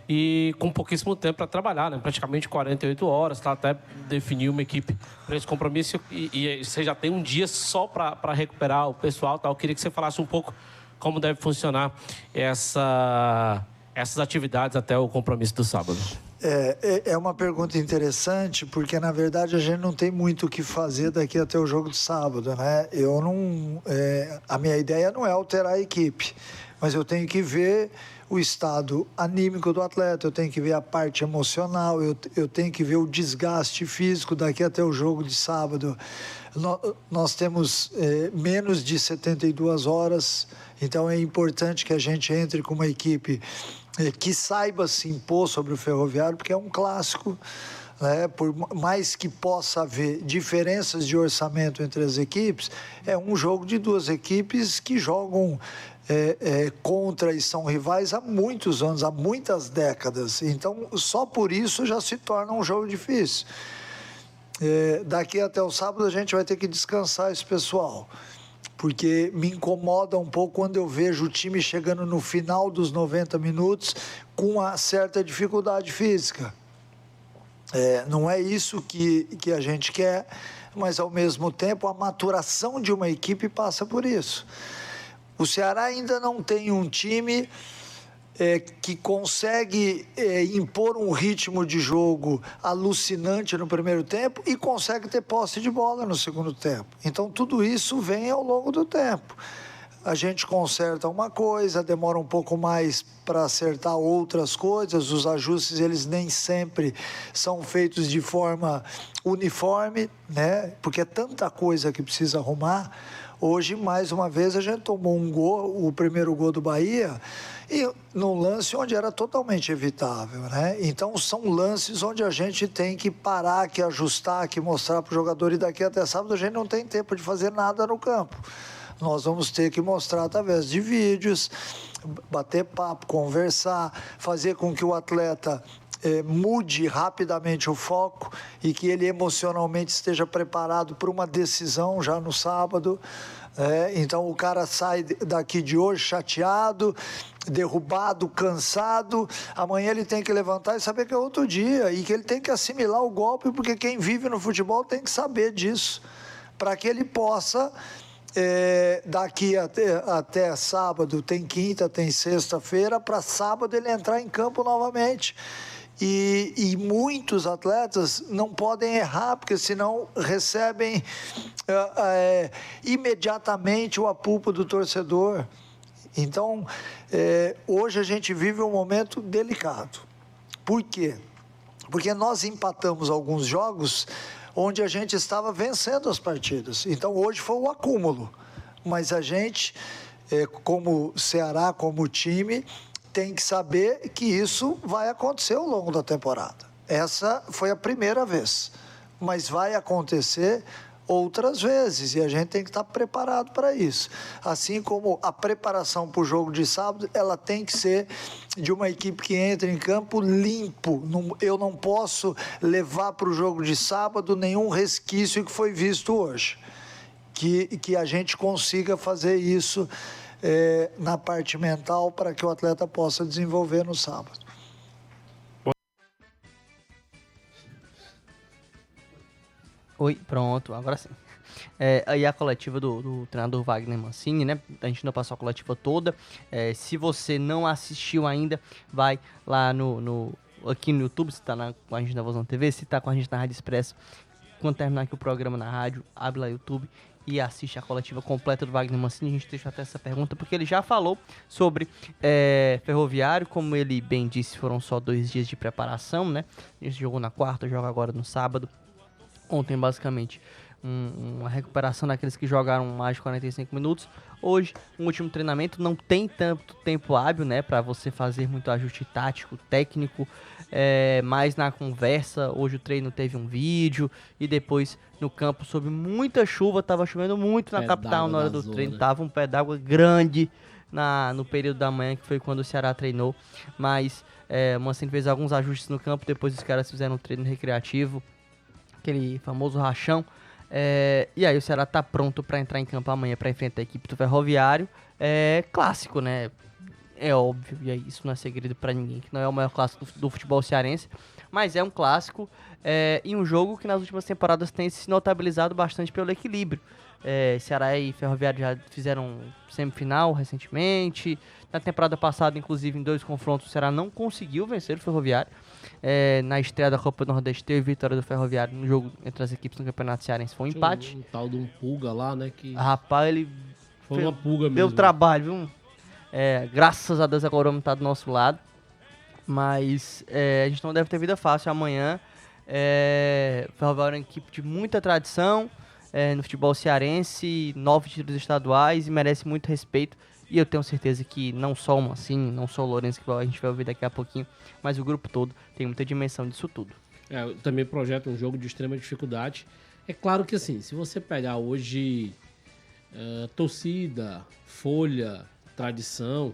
e com pouquíssimo tempo para trabalhar, né? Praticamente 48 horas, tá? Até definir uma equipe para esse compromisso, e você já tem um dia só para recuperar o pessoal, tá? Eu queria que você falasse um pouco como deve funcionar essas atividades até o compromisso do sábado. É uma pergunta interessante, porque, na verdade, a gente não tem muito o que fazer daqui até o jogo de sábado, né? A minha ideia não é alterar a equipe, mas eu tenho que ver o estado anímico do atleta, eu tenho que ver a parte emocional, eu tenho que ver o desgaste físico daqui até o jogo de sábado. Nós temos menos de 72 horas, então é importante que a gente entre com uma equipe que saiba se impor sobre o Ferroviário, porque é um clássico, né? Por mais que possa haver diferenças de orçamento entre as equipes, é um jogo de duas equipes que jogam contra e são rivais há muitos anos, há muitas décadas. Então, só por isso já se torna um jogo difícil. Daqui até o sábado a gente vai ter que descansar esse pessoal, porque me incomoda um pouco quando eu vejo o time chegando no final dos 90 minutos com uma certa dificuldade física. Não é isso que a gente quer, mas ao mesmo tempo a maturação de uma equipe passa por isso. O Ceará ainda não tem um time que consegue impor um ritmo de jogo alucinante no primeiro tempo e consegue ter posse de bola no segundo tempo. Então, tudo isso vem ao longo do tempo. A gente conserta uma coisa, demora um pouco mais para acertar outras coisas, os ajustes eles nem sempre são feitos de forma uniforme, né? Porque é tanta coisa que precisa arrumar. Hoje, mais uma vez, a gente tomou um gol, o primeiro gol do Bahia, e num lance onde era totalmente evitável, né? Então, são lances onde a gente tem que parar, que ajustar, que mostrar para o jogador, e daqui até sábado a gente não tem tempo de fazer nada no campo. Nós vamos ter que mostrar através de vídeos, bater papo, conversar, fazer com que o atleta mude rapidamente o foco e que ele emocionalmente esteja preparado para uma decisão já no sábado. Então o cara sai daqui de hoje chateado, derrubado, cansado. Amanhã ele tem que levantar e saber que é outro dia e que ele tem que assimilar o golpe, porque quem vive no futebol tem que saber disso, para que ele possa... daqui até sábado, tem quinta, tem sexta-feira, para sábado ele entrar em campo novamente. E muitos atletas não podem errar, porque senão recebem imediatamente o apuplo do torcedor. Então, hoje a gente vive um momento delicado. Por quê? Porque nós empatamos alguns jogos onde a gente estava vencendo as partidas. Então, hoje foi o acúmulo. Mas a gente, como Ceará, como time, tem que saber que isso vai acontecer ao longo da temporada. Essa foi a primeira vez. Mas vai acontecer outras vezes e a gente tem que estar preparado para isso. Assim como a preparação para o jogo de sábado, ela tem que ser de uma equipe que entra em campo limpo. Eu não posso levar para o jogo de sábado nenhum resquício que foi visto hoje. Que a gente consiga fazer isso na parte mental para que o atleta possa desenvolver no sábado. Oi, pronto, agora sim. Aí a coletiva do treinador Wagner Mancini, né? A gente não passou a coletiva toda. Se você não assistiu ainda, vai lá aqui no YouTube, se tá com a gente na Vozão TV, se tá com a gente na Rádio Expresso. Quando terminar aqui o programa na rádio, abre lá o YouTube e assiste a coletiva completa do Wagner Mancini. A gente deixa até essa pergunta, porque ele já falou sobre Ferroviário, como ele bem disse, foram só 2 dias de preparação, né? A gente jogou na quarta, joga agora no sábado. Ontem, basicamente, uma recuperação daqueles que jogaram mais de 45 minutos. Hoje, um último treinamento, não tem tanto tempo hábil, né, para você fazer muito ajuste tático, técnico, mas na conversa, hoje o treino teve um vídeo e depois no campo, sob muita chuva, tava chovendo muito na capital na hora do treino, tava um pé d'água grande no período da manhã, que foi quando o Ceará treinou, mas o Mancini fez alguns ajustes no campo, depois os caras fizeram um treino recreativo, aquele famoso rachão, e aí o Ceará tá pronto para entrar em campo amanhã para enfrentar a equipe do Ferroviário. Clássico, né? É óbvio, e aí isso não é segredo para ninguém, que não é o maior clássico do futebol cearense, mas é um clássico e um jogo que nas últimas temporadas tem se notabilizado bastante pelo equilíbrio. Ceará e Ferroviário já fizeram semifinal recentemente. Na temporada passada, inclusive, em 2 confrontos, o Ceará não conseguiu vencer o Ferroviário. Na estreia da Copa do Nordeste, teve vitória do Ferroviário no jogo entre as equipes no Campeonato Cearense. Foi um empate. Um tal de um pulga lá, né? Que rapaz, ele foi uma pulga mesmo. Deu trabalho, viu? Graças a Deus agora o homem tá do nosso lado. Mas a gente não deve ter vida fácil amanhã. O Ferroviário é uma equipe de muita tradição no futebol cearense, 9 títulos estaduais e merece muito respeito. E eu tenho certeza que não só o Mancini, não só o Lourenço, que a gente vai ouvir daqui a pouquinho, mas o grupo todo tem muita dimensão disso tudo. Eu também projeto um jogo de extrema dificuldade. É claro que assim, se você pegar hoje torcida, Folha, tradição,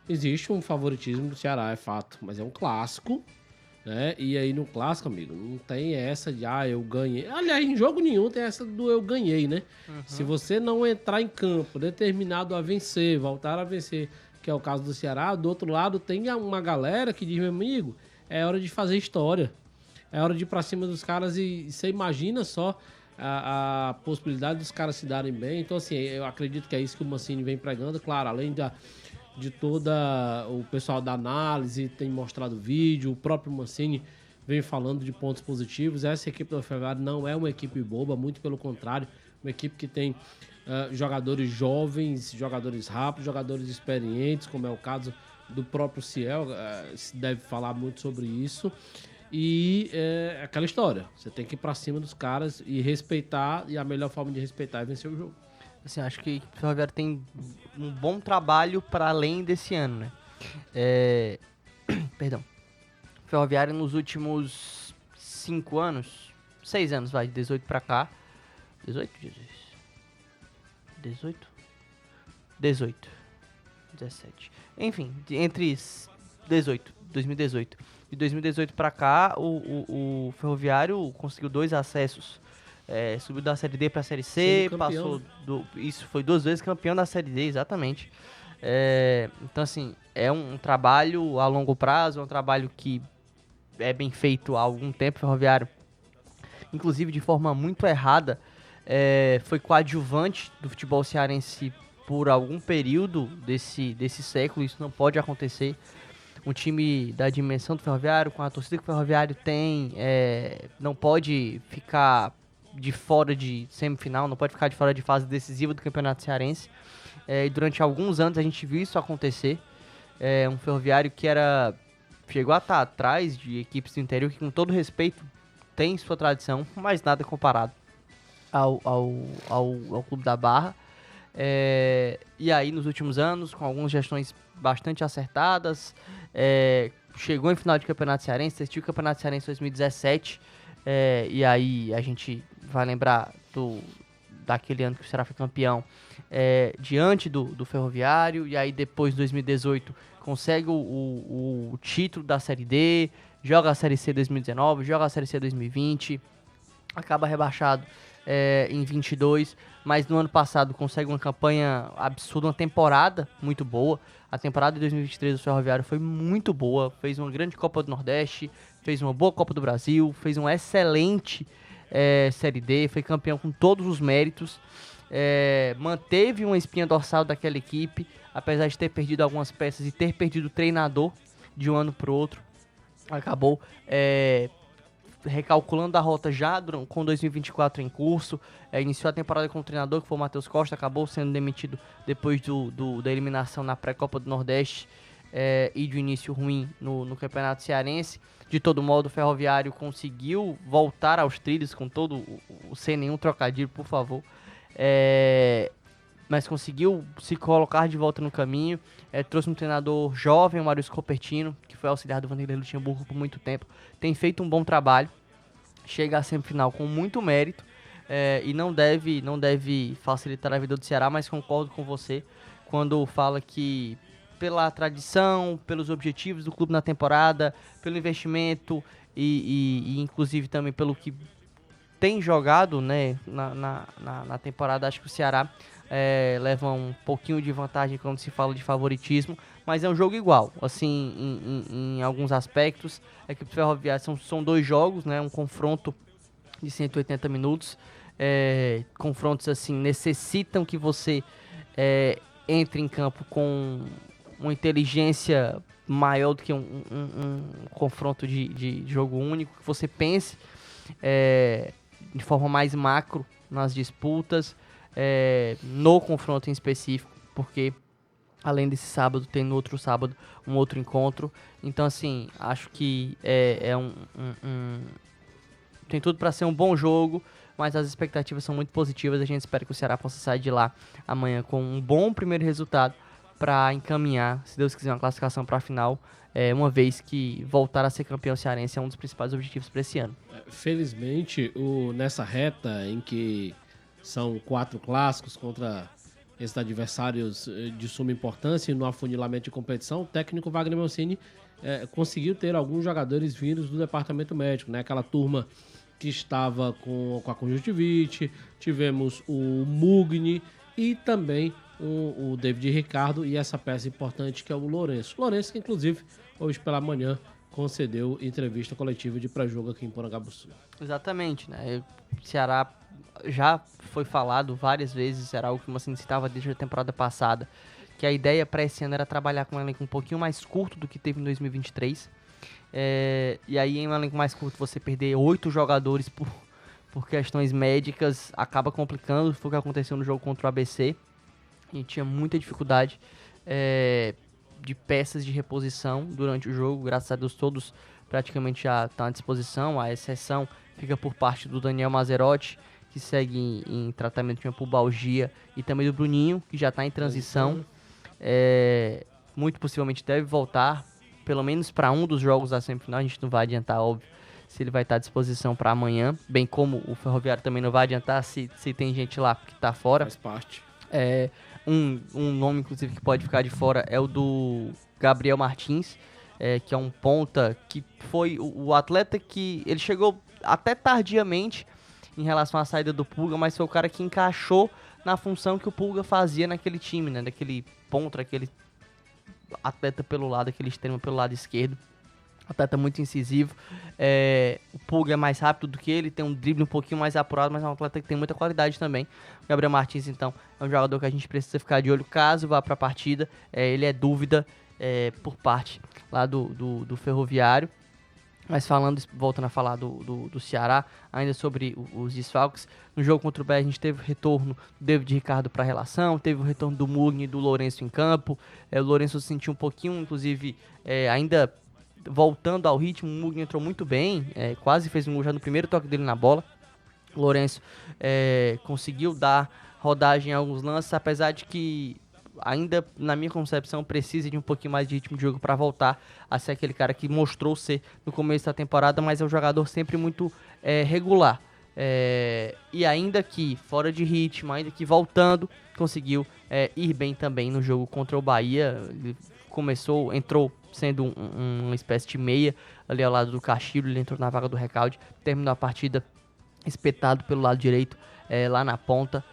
existe um favoritismo do Ceará, é fato, mas é um clássico, né? E aí no clássico, amigo, não tem essa de, eu ganhei. Aliás, em jogo nenhum tem essa do eu ganhei, né? Se você não entrar em campo determinado a vencer, voltar a vencer, que é o caso do Ceará, do outro lado tem uma galera que diz, meu amigo, é hora de fazer história. É hora de ir pra cima dos caras e você imagina só a possibilidade dos caras se darem bem. Então, assim, eu acredito que é isso que o Mancini vem pregando. Claro, além de toda o pessoal da análise, tem mostrado vídeo, o próprio Mancini vem falando de pontos positivos. Essa equipe do Ferroviário não é uma equipe boba, muito pelo contrário, uma equipe que tem jogadores jovens, jogadores rápidos, jogadores experientes, como é o caso do próprio Ciel, se deve falar muito sobre isso. E é aquela história, você tem que ir pra cima dos caras e respeitar, e a melhor forma de respeitar é vencer o jogo. Assim, acho que o Ferroviário tem um bom trabalho para além desse ano, né? Perdão. O Ferroviário nos últimos 5 anos, 6 anos, vai, de 18 pra cá. 18, Jesus? 18? 18. 17. Enfim, entre 2018. De 2018 pra cá, o Ferroviário conseguiu 2 acessos. Subiu da Série D pra Série C, passou... Isso, foi 2 vezes campeão da Série D, exatamente. Então, assim, é um trabalho a longo prazo, é um trabalho que é bem feito há algum tempo. O Ferroviário, inclusive de forma muito errada, foi coadjuvante do futebol cearense por algum período desse século. Isso não pode acontecer. Um time da dimensão do Ferroviário, com a torcida que o Ferroviário tem, não pode ficar de fora de semifinal, não pode ficar de fora de fase decisiva do Campeonato Cearense. E durante alguns anos a gente viu isso acontecer. Um Ferroviário que chegou a estar atrás de equipes do interior que, com todo respeito, tem sua tradição, mas nada comparado ao Clube da Barra. E aí, nos últimos anos, com algumas gestões bastante acertadas, chegou em final de Campeonato Cearense, assistiu o Campeonato Cearense 2017, e aí a gente vai lembrar daquele ano que o Ceará foi campeão, diante do Ferroviário, e aí depois, de 2018, consegue o título da Série D, joga a Série C 2019, joga a Série C 2020, acaba rebaixado em 22, mas no ano passado consegue uma campanha absurda, uma temporada muito boa. A temporada de 2023 do Ferroviário foi muito boa, fez uma grande Copa do Nordeste, fez uma boa Copa do Brasil, fez uma excelente Série D, foi campeão com todos os méritos, manteve uma espinha dorsal daquela equipe, apesar de ter perdido algumas peças e ter perdido o treinador de um ano para o outro. Acabou recalculando a rota já com 2024 em curso, iniciou a temporada com o treinador, que foi o Matheus Costa, acabou sendo demitido depois da eliminação na pré-copa do Nordeste e de um início ruim no Campeonato Cearense. De todo modo, o Ferroviário conseguiu voltar aos trilhos, sem nenhum trocadilho, por favor, mas conseguiu se colocar de volta no caminho. Trouxe um treinador jovem, o Maurício Copertino, que foi auxiliar do Vanderlei Luxemburgo por muito tempo, tem feito um bom trabalho, chega à semifinal com muito mérito, e não deve facilitar a vida do Ceará, mas concordo com você quando fala que, pela tradição, pelos objetivos do clube na temporada, pelo investimento e inclusive também pelo que tem jogado, né, na temporada, acho que o Ceará leva um pouquinho de vantagem quando se fala de favoritismo, mas é um jogo igual, assim, em alguns aspectos. A equipe Ferroviária são 2 jogos, né, um confronto de 180 minutos, confrontos assim necessitam que você entre em campo com uma inteligência maior do que um confronto de jogo único, que você pense de forma mais macro nas disputas, no confronto em específico, porque além desse sábado tem no outro sábado um outro encontro. Então, assim, acho que tem tudo para ser um bom jogo, mas as expectativas são muito positivas. A gente espera que o Ceará possa sair de lá amanhã com um bom primeiro resultado para encaminhar, se Deus quiser, uma classificação para a final, uma vez que voltar a ser campeão cearense é um dos principais objetivos para esse ano. Felizmente, nessa reta em que são 4 clássicos contra esses adversários de suma importância e no afunilamento de competição, o técnico Wagner Mancini conseguiu ter alguns jogadores vindos do departamento médico, né? Aquela turma que estava com a conjuntivite, tivemos o Mugni e também o David Ricardo e essa peça importante que é o Lourenço. Lourenço que, inclusive, hoje pela manhã concedeu entrevista coletiva de pré-jogo aqui em Porangabuçu. Exatamente, né? O Ceará já foi falado várias vezes, era algo que você citava desde a temporada passada, que a ideia para esse ano era trabalhar com um elenco um pouquinho mais curto do que teve em 2023. E aí, em um elenco mais curto, você perder 8 jogadores por questões médicas acaba complicando. Foi o que aconteceu no jogo contra o ABC. A gente tinha muita dificuldade de peças de reposição durante o jogo. Graças a Deus, todos praticamente já estão à disposição. A exceção fica por parte do Daniel Mazerotti, que segue em tratamento de pubalgia, e também do Bruninho, que já está em transição. Muito possivelmente deve voltar, pelo menos para um dos jogos da semifinal. A gente não vai adiantar, óbvio, se ele vai estar à disposição para amanhã, bem como o Ferroviário também não vai adiantar se tem gente lá que está fora. Faz parte. Um nome, inclusive, que pode ficar de fora é o do Gabriel Martins, que é um ponta que foi o atleta que ele chegou até tardiamente em relação à saída do Pulga, mas foi o cara que encaixou na função que o Pulga fazia naquele time, né? Daquele ponta, aquele atleta pelo lado, aquele extremo pelo lado esquerdo. Atleta muito incisivo. O Pulga é mais rápido do que ele, tem um drible um pouquinho mais apurado, mas é um atleta que tem muita qualidade também. O Gabriel Martins, então, é um jogador que a gente precisa ficar de olho caso vá para a partida. Ele é dúvida por parte lá do Ferroviário. Mas voltando a falar do Ceará, ainda sobre os desfalques, no jogo contra o Bahia a gente teve o retorno do David Ricardo para a relação, teve o retorno do Mugni e do Lourenço em campo. O Lourenço se sentiu um pouquinho, inclusive, ainda voltando ao ritmo. O Mugni entrou muito bem, quase fez um gol já no primeiro toque dele na bola. O Lourenço conseguiu dar rodagem em alguns lances, apesar de que ainda, na minha concepção, precisa de um pouquinho mais de ritmo de jogo para voltar a ser aquele cara que mostrou ser no começo da temporada, mas é um jogador sempre muito regular. E ainda que fora de ritmo, ainda que voltando, conseguiu ir bem também no jogo contra o Bahia. Ele entrou sendo uma espécie de meia ali ao lado do Castilho, ele entrou na vaga do Recalde, terminou a partida espetado pelo lado direito, lá na ponta.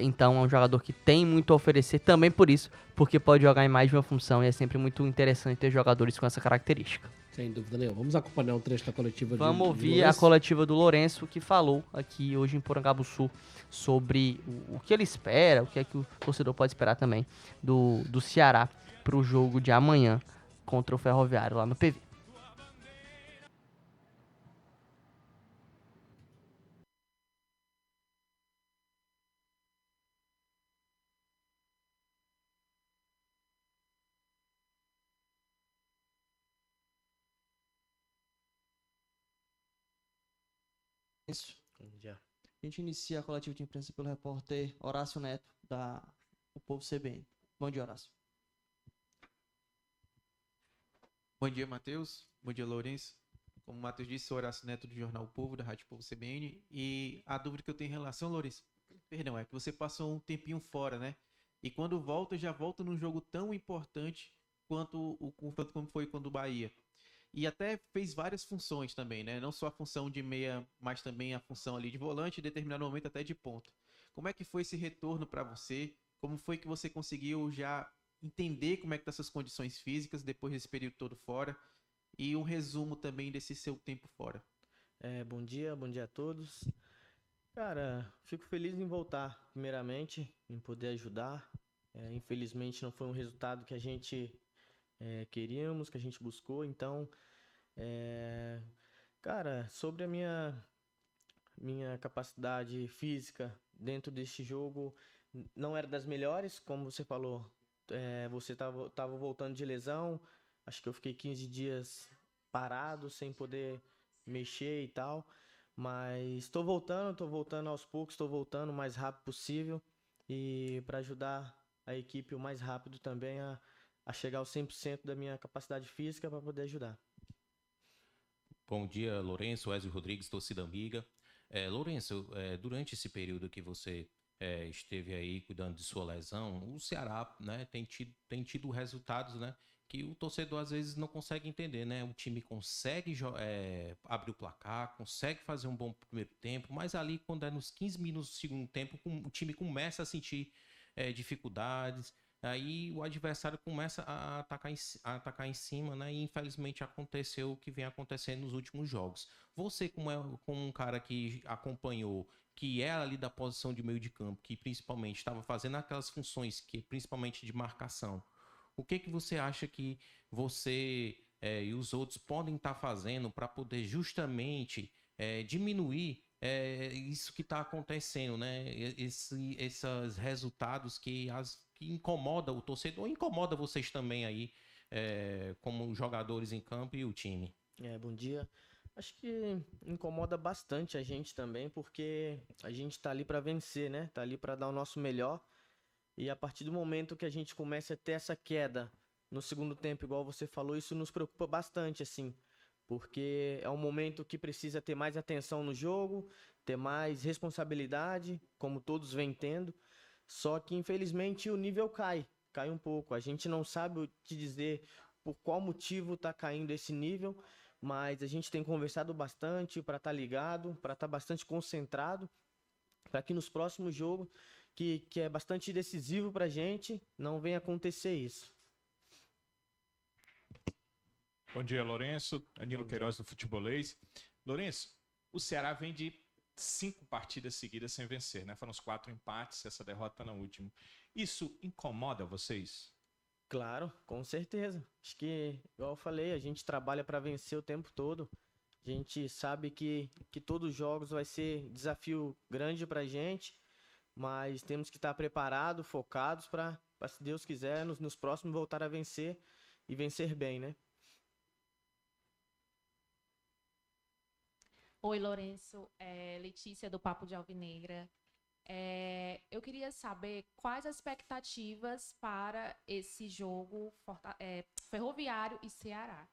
Então é um jogador que tem muito a oferecer também por isso, porque pode jogar em mais de uma função e é sempre muito interessante ter jogadores com essa característica. Sem dúvida nenhuma. Vamos acompanhar um trecho da coletiva Vamos ouvir a coletiva do Lourenço, que falou aqui hoje em Porangabuçu sobre o que ele espera, o que é que o torcedor pode esperar também do Ceará para o jogo de amanhã contra o Ferroviário lá no PV. A gente inicia a coletiva de imprensa pelo repórter Horácio Neto, da O Povo CBN. Bom dia, Horácio. Bom dia, Matheus. Bom dia, Lourenço. Como o Matheus disse, sou Horácio Neto do Jornal O Povo, da Rádio Povo CBN. E a dúvida que eu tenho em relação, Lourenço, é que você passou um tempinho fora, né? E quando volta, já volta num jogo tão importante quanto o confronto como foi quando o Bahia. E até fez várias funções também, né? Não só a função de meia, mas também a função ali de volante, em determinado momento até de ponta. Como é que foi esse retorno para você? Como foi que você conseguiu já entender como é que estão essas condições físicas depois desse período todo fora? E um resumo também desse seu tempo fora. Bom dia a todos. Cara, fico feliz em voltar, primeiramente, em poder ajudar. Infelizmente não foi um resultado que a gente queríamos, que a gente buscou. Então, cara, sobre a minha capacidade física dentro deste jogo, não era das melhores, como você falou. Você tava voltando de lesão, acho que eu fiquei 15 dias parado, sem poder mexer e tal, mas estou voltando aos poucos, estou voltando o mais rápido possível e para ajudar a equipe o mais rápido também a chegar aos 100% da minha capacidade física para poder ajudar. Bom dia, Lourenço, Wesley Rodrigues, torcida amiga. Lourenço, durante esse período que você esteve aí cuidando de sua lesão, o Ceará, né, tem tido resultados, né, que o torcedor às vezes não consegue entender, né? O time consegue abrir o placar, consegue fazer um bom primeiro tempo, mas ali quando é nos 15 minutos do segundo tempo, o time começa a sentir dificuldades, aí o adversário começa a atacar em cima, né? E infelizmente aconteceu o que vem acontecendo nos últimos jogos. Você, como um cara que acompanhou, que é ali da posição de meio de campo, que principalmente estava fazendo aquelas funções, que principalmente de marcação, o que você acha que você e os outros podem estar fazendo para poder justamente diminuir isso que está acontecendo, né? Esses resultados que incomoda o torcedor, incomoda vocês também aí, como jogadores em campo e o time. Bom dia. Acho que incomoda bastante a gente também, porque a gente tá ali para vencer, né? Tá ali para dar o nosso melhor. E a partir do momento que a gente começa a ter essa queda no segundo tempo, igual você falou, isso nos preocupa bastante, assim. Porque é um momento que precisa ter mais atenção no jogo, ter mais responsabilidade, como todos vêm tendo. Só que, infelizmente, o nível cai um pouco. A gente não sabe te dizer por qual motivo está caindo esse nível, mas a gente tem conversado bastante para estar ligado, para estar bastante concentrado, para que nos próximos jogos, que é bastante decisivo para a gente, não venha acontecer isso. Bom dia, Lourenço. Danilo Queiroz do Futebolês. Lourenço, o Ceará vem de 5 partidas seguidas sem vencer, né? Foram os 4 empates, essa derrota na última. Isso incomoda vocês? Claro, com certeza. Acho que, igual eu falei, a gente trabalha para vencer o tempo todo. A gente sabe que todos os jogos vai ser desafio grande para a gente, mas temos que estar preparados, focados para, se Deus quiser, nos próximos voltar a vencer e vencer bem, né? Oi, Lourenço. Letícia do Papo de Alvinegra. Eu queria saber quais as expectativas para esse jogo Ferroviário e Ceará.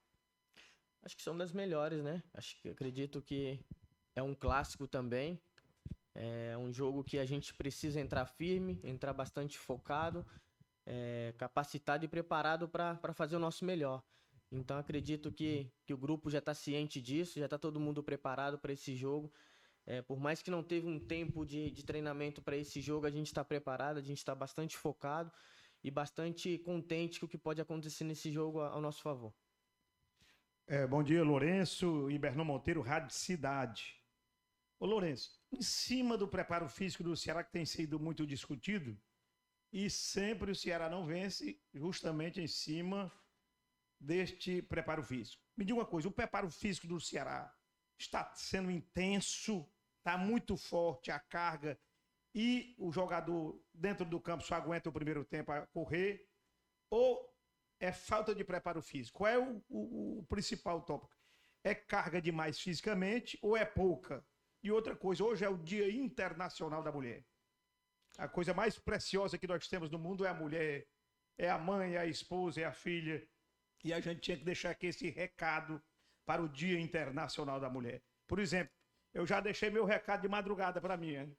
Acho que são das melhores, né? Acredito que é um clássico também. É um jogo que a gente precisa entrar firme, entrar bastante focado, capacitado e preparado para fazer o nosso melhor. Então acredito que o grupo já está ciente disso, já está todo mundo preparado para esse jogo. Por mais que não teve um tempo de treinamento para esse jogo, a gente está preparado, a gente está bastante focado e bastante contente com o que pode acontecer nesse jogo ao nosso favor. Bom dia, Lourenço e Bernon Monteiro, Rádio Cidade. Ô Lourenço, em cima do preparo físico do Ceará, que tem sido muito discutido, e sempre o Ceará não vence justamente em cima deste preparo físico. Me diga uma coisa, o preparo físico do Ceará está sendo intenso, está muito forte a carga e o jogador dentro do campo só aguenta o primeiro tempo a correr, ou é falta de preparo físico? Qual é o principal tópico? É carga demais fisicamente ou é pouca? E outra coisa, hoje é o Dia Internacional da Mulher. A coisa mais preciosa que nós temos no mundo é a mulher, é a mãe, é a esposa, é a filha. E a gente tinha que deixar aqui esse recado para o Dia Internacional da Mulher. Por exemplo, eu já deixei meu recado de madrugada para mim, hein?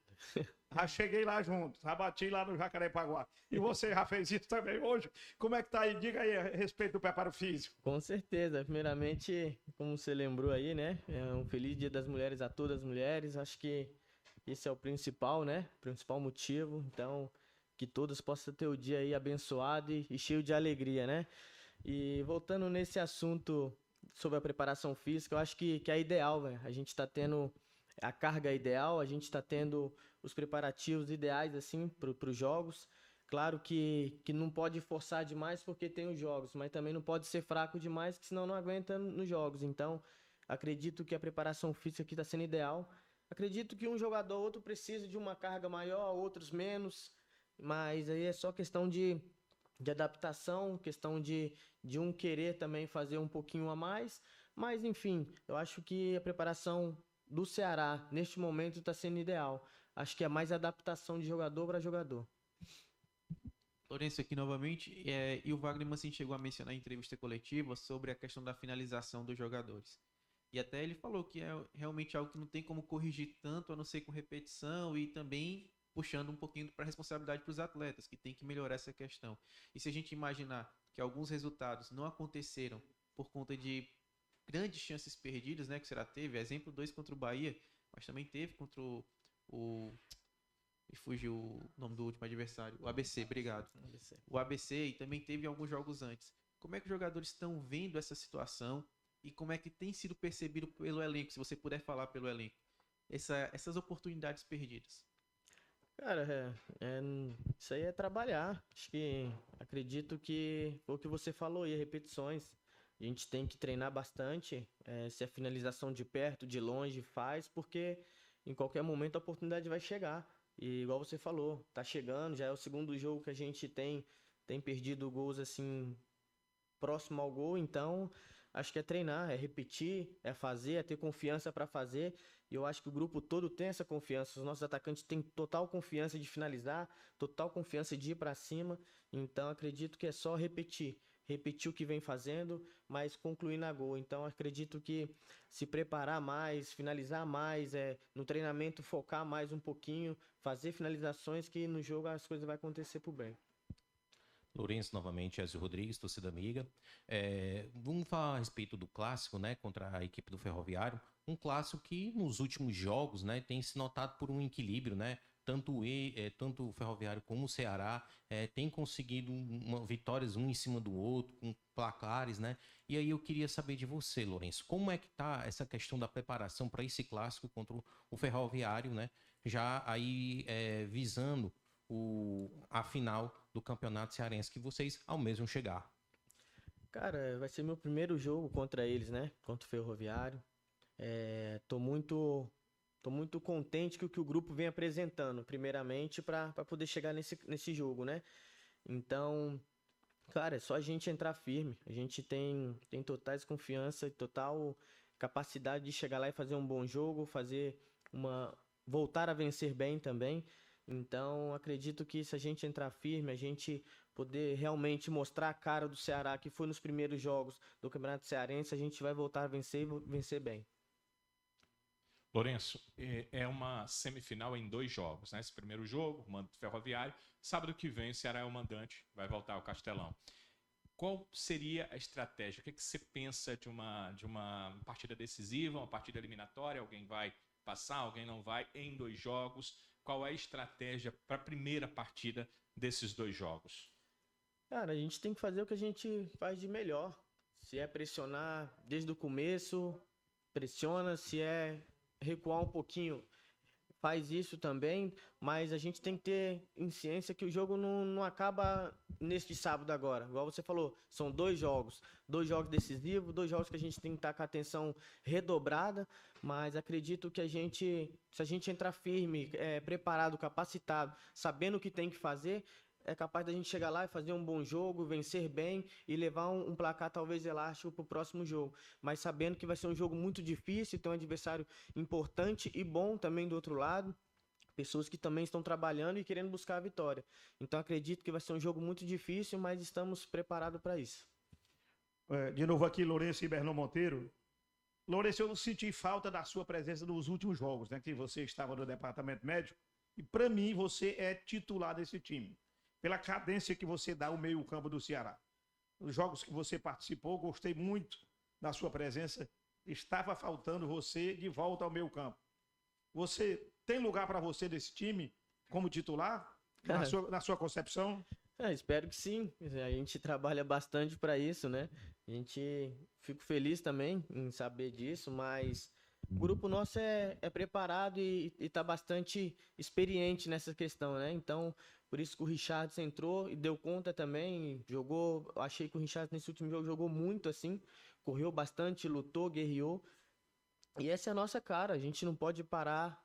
Já cheguei lá junto, já bati lá no Jacarepaguá. E você já fez isso também hoje? Como é que tá aí? Diga aí a respeito do preparo físico. Com certeza. Primeiramente, como você lembrou aí, né? Um feliz Dia das Mulheres a todas as mulheres. Acho que esse é o principal, né? Principal motivo. Então, que todas possam ter o dia aí abençoado e cheio de alegria, né? E voltando nesse assunto sobre a preparação física, eu acho que é ideal, velho. A gente está tendo a carga ideal, a gente está tendo os preparativos ideais assim para os jogos. Claro que não pode forçar demais porque tem os jogos, mas também não pode ser fraco demais, que senão não aguenta nos jogos. Então, acredito que a preparação física aqui está sendo ideal. Acredito que um jogador ou outro precisa de uma carga maior, outros menos, mas aí é só questão de adaptação, questão de um querer também fazer um pouquinho a mais. Mas, enfim, eu acho que a preparação do Ceará, neste momento, está sendo ideal. Acho que é mais adaptação de jogador para jogador. Lourenço aqui novamente, e o Wagner Mancini chegou a mencionar em entrevista coletiva sobre a questão da finalização dos jogadores. E até ele falou que é realmente algo que não tem como corrigir tanto, a não ser com repetição e também puxando um pouquinho para a responsabilidade para os atletas, que tem que melhorar essa questão. E se a gente imaginar que alguns resultados não aconteceram por conta de grandes chances perdidas, né, que o Ceará teve, exemplo 2 contra o Bahia, mas também teve contra e fugiu o nome do último adversário, o ABC, obrigado. O ABC, e também teve alguns jogos antes. Como é que os jogadores estão vendo essa situação e como é que tem sido percebido pelo elenco, se você puder falar pelo elenco, essas oportunidades perdidas? Cara, isso aí é trabalhar. Acredito que foi o que você falou aí, repetições. A gente tem que treinar bastante, se a finalização de perto, de longe faz, porque em qualquer momento a oportunidade vai chegar. E igual você falou, tá chegando, já é o segundo jogo que a gente tem perdido gols assim, próximo ao gol, então acho que é treinar, é repetir, é fazer, é ter confiança para fazer. E eu acho que o grupo todo tem essa confiança. Os nossos atacantes têm total confiança de finalizar, total confiança de ir para cima. Então acredito que é só repetir o que vem fazendo, mas concluir na gol. Então acredito que se preparar mais, finalizar mais, no treinamento focar mais um pouquinho, fazer finalizações, que no jogo as coisas vão acontecer pro bem. Lourenço, novamente, Ezio Rodrigues, torcida amiga. Vamos falar a respeito do clássico, né, contra a equipe do Ferroviário. Um clássico que nos últimos jogos, né, tem se notado por um equilíbrio, né? Tanto o Ferroviário como o Ceará tem conseguido vitórias um em cima do outro, com placares, né? E aí eu queria saber de você, Lourenço, como é que tá essa questão da preparação para esse clássico contra o Ferroviário, né? Já aí visando a final do Campeonato Cearense, que vocês almejam chegar. Cara, vai ser meu primeiro jogo contra eles, né? Contra o Ferroviário. Tô muito contente com o que o grupo vem apresentando, primeiramente, para poder chegar nesse jogo, né? Então, cara, é só a gente entrar firme. A gente tem totais confiança e total capacidade de chegar lá e fazer um bom jogo, voltar a vencer bem também. Então, acredito que se a gente entrar firme, a gente poder realmente mostrar a cara do Ceará, que foi nos primeiros jogos do Campeonato Cearense, a gente vai voltar a vencer e vencer bem. Lourenço, é uma semifinal em 2 jogos, né? Esse primeiro jogo, o mando do Ferroviário. Sábado que vem o Ceará é o mandante, vai voltar ao Castelão. Qual seria a estratégia? O que você pensa de uma partida decisiva, uma partida eliminatória? Alguém vai passar, alguém não vai, em 2 jogos? Qual é a estratégia para a primeira partida desses 2 jogos? Cara, a gente tem que fazer o que a gente faz de melhor. Se é pressionar desde o começo, pressiona. Se é recuar um pouquinho, faz isso também. Mas a gente tem que ter em ciência que o jogo não acaba neste sábado agora. Igual você falou, são 2 jogos. 2 jogos decisivos, 2 jogos que a gente tem que estar com a atenção redobrada. Mas acredito que se a gente entrar firme, preparado, capacitado, sabendo o que tem que fazer, é capaz da gente chegar lá e fazer um bom jogo, vencer bem e levar um placar talvez elástico para o próximo jogo. Mas sabendo que vai ser um jogo muito difícil, tem um adversário importante e bom também do outro lado. Pessoas que também estão trabalhando e querendo buscar a vitória. Então acredito que vai ser um jogo muito difícil, mas estamos preparados para isso. De novo aqui, Lourenço e Bernon Monteiro. Lourenço, eu senti falta da sua presença nos últimos jogos, né? Que você estava no departamento médico. E para mim, você é titular desse time. Pela cadência que você dá ao meio-campo do Ceará. Nos jogos que você participou, gostei muito da sua presença. Estava faltando você de volta ao meio-campo. Você tem lugar para você desse time como titular? Na sua concepção? Espero que sim. A gente trabalha bastante para isso, né? Fico feliz também em saber disso, mas o grupo nosso é preparado e está bastante experiente nessa questão, né? Então, por isso que o Richardson entrou e deu conta também, jogou. Achei que o Richardson nesse último jogo jogou muito assim, correu bastante, lutou, guerreou. E essa é a nossa cara, a gente não pode parar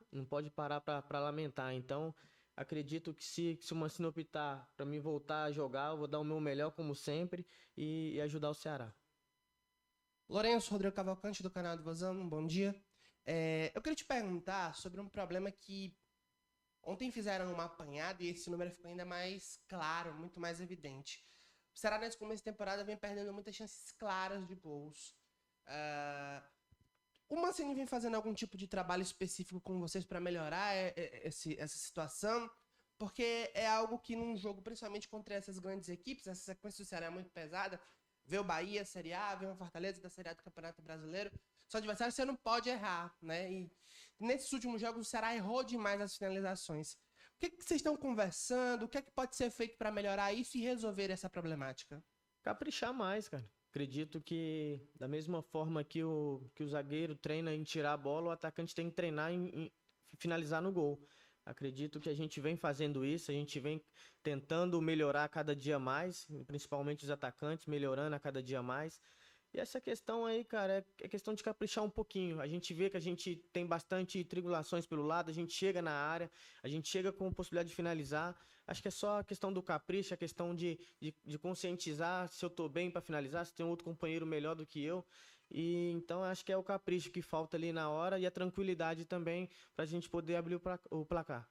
para lamentar. Então, acredito que se o Mancini optar para mim voltar a jogar, eu vou dar o meu melhor como sempre e ajudar o Ceará. Lourenço, Rodrigo Cavalcante do canal do Vozão, bom dia. Eu queria te perguntar sobre um problema que ontem fizeram uma apanhada e esse número ficou ainda mais claro, muito mais evidente. O Ceará nesse começo de temporada vem perdendo muitas chances claras de gols. O Mancini vem fazendo algum tipo de trabalho específico com vocês para melhorar essa situação? Porque é algo que num jogo, principalmente contra essas grandes equipes, essa sequência do Ceará é muito pesada, ver o Bahia, Série A, ver uma Fortaleza da Série A do Campeonato Brasileiro, seu adversário você não pode errar, né? E nesses últimos jogos o Ceará errou demais as finalizações. O que vocês estão conversando? O que é que pode ser feito para melhorar isso e resolver essa problemática? Caprichar mais, cara. Acredito que da mesma forma que o zagueiro treina em tirar a bola, o atacante tem que treinar em finalizar no gol. Acredito que a gente vem fazendo isso, a gente vem tentando melhorar cada dia mais, principalmente os atacantes, melhorando a cada dia mais. E essa questão aí, cara, é questão de caprichar um pouquinho. A gente vê que a gente tem bastante tribulações pelo lado, a gente chega na área, a gente chega com possibilidade de finalizar. Acho que é só a questão do capricho, a questão de conscientizar se eu tô bem para finalizar, se tem outro companheiro melhor do que eu. E então acho que é o capricho que falta ali na hora e a tranquilidade também pra gente poder abrir o placar.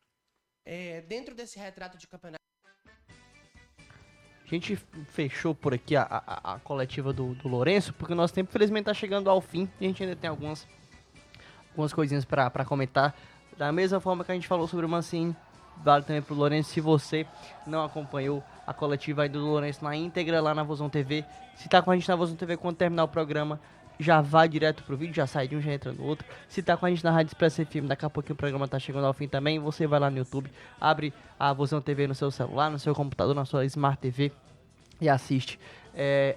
Dentro desse retrato de campeonato. A gente fechou por aqui a coletiva do Lourenço, porque o nosso tempo, infelizmente, tá chegando ao fim e a gente ainda tem algumas coisinhas pra comentar. Da mesma forma que a gente falou sobre o Mancini, vale também pro Lourenço. Se você não acompanhou a coletiva aí do Lourenço na íntegra lá na Vozão TV, se tá com a gente na Vozão TV, quando terminar o programa, já vai direto pro vídeo, já sai de um, já entra no outro. Se tá com a gente na Rádio Expresso FM, daqui a pouquinho o programa tá chegando ao fim também, você vai lá no YouTube, abre a Vozão TV no seu celular, no seu computador, na sua Smart TV e assiste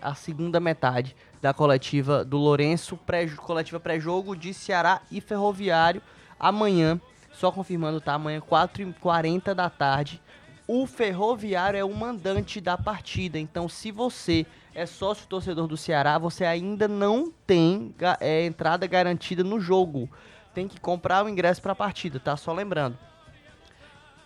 a segunda metade da coletiva do Lourenço, coletiva pré-jogo de Ceará e Ferroviário, amanhã, só confirmando, tá? Amanhã, 4h40 da tarde, o Ferroviário é o mandante da partida. Então, se você é sócio torcedor do Ceará, você ainda não tem entrada garantida no jogo. Tem que comprar o ingresso para a partida, tá? Só lembrando.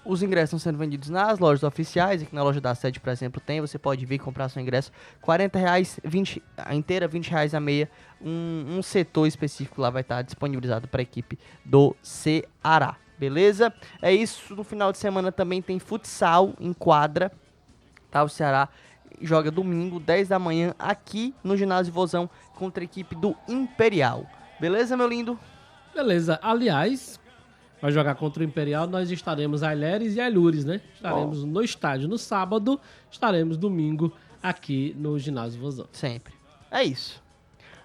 Os ingressos estão sendo vendidos nas lojas oficiais. Aqui na loja da sede, por exemplo, tem. Você pode vir comprar seu ingresso. R$40, 20 a inteira, R$20 a meia. Um setor específico lá vai estar disponibilizado para a equipe do Ceará. Beleza? É isso. No final de semana também tem futsal em quadra. Tá? O Ceará joga domingo, 10 da manhã, aqui no ginásio Vozão, contra a equipe do Imperial. Beleza, meu lindo? Beleza. Aliás, vai jogar contra o Imperial, nós estaremos Aileres e Ailures, né? Estaremos no estádio no sábado, estaremos domingo aqui no ginásio Vozão. Sempre. É isso.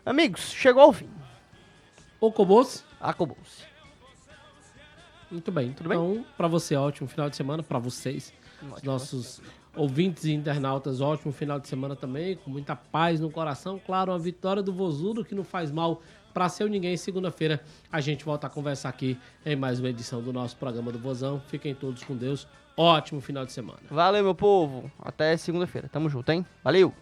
Amigos, chegou ao fim. Acabou-se? Acabou-se. Muito bem. Então, para você, ótimo final de semana. Para vocês, nossos ouvintes e internautas, ótimo final de semana também. Com muita paz no coração. Claro, uma vitória do Vozudo que não faz mal para seu ninguém. Segunda-feira a gente volta a conversar aqui em mais uma edição do nosso programa do Vozão. Fiquem todos com Deus. Ótimo final de semana. Valeu, meu povo. Até segunda-feira. Tamo junto, hein? Valeu!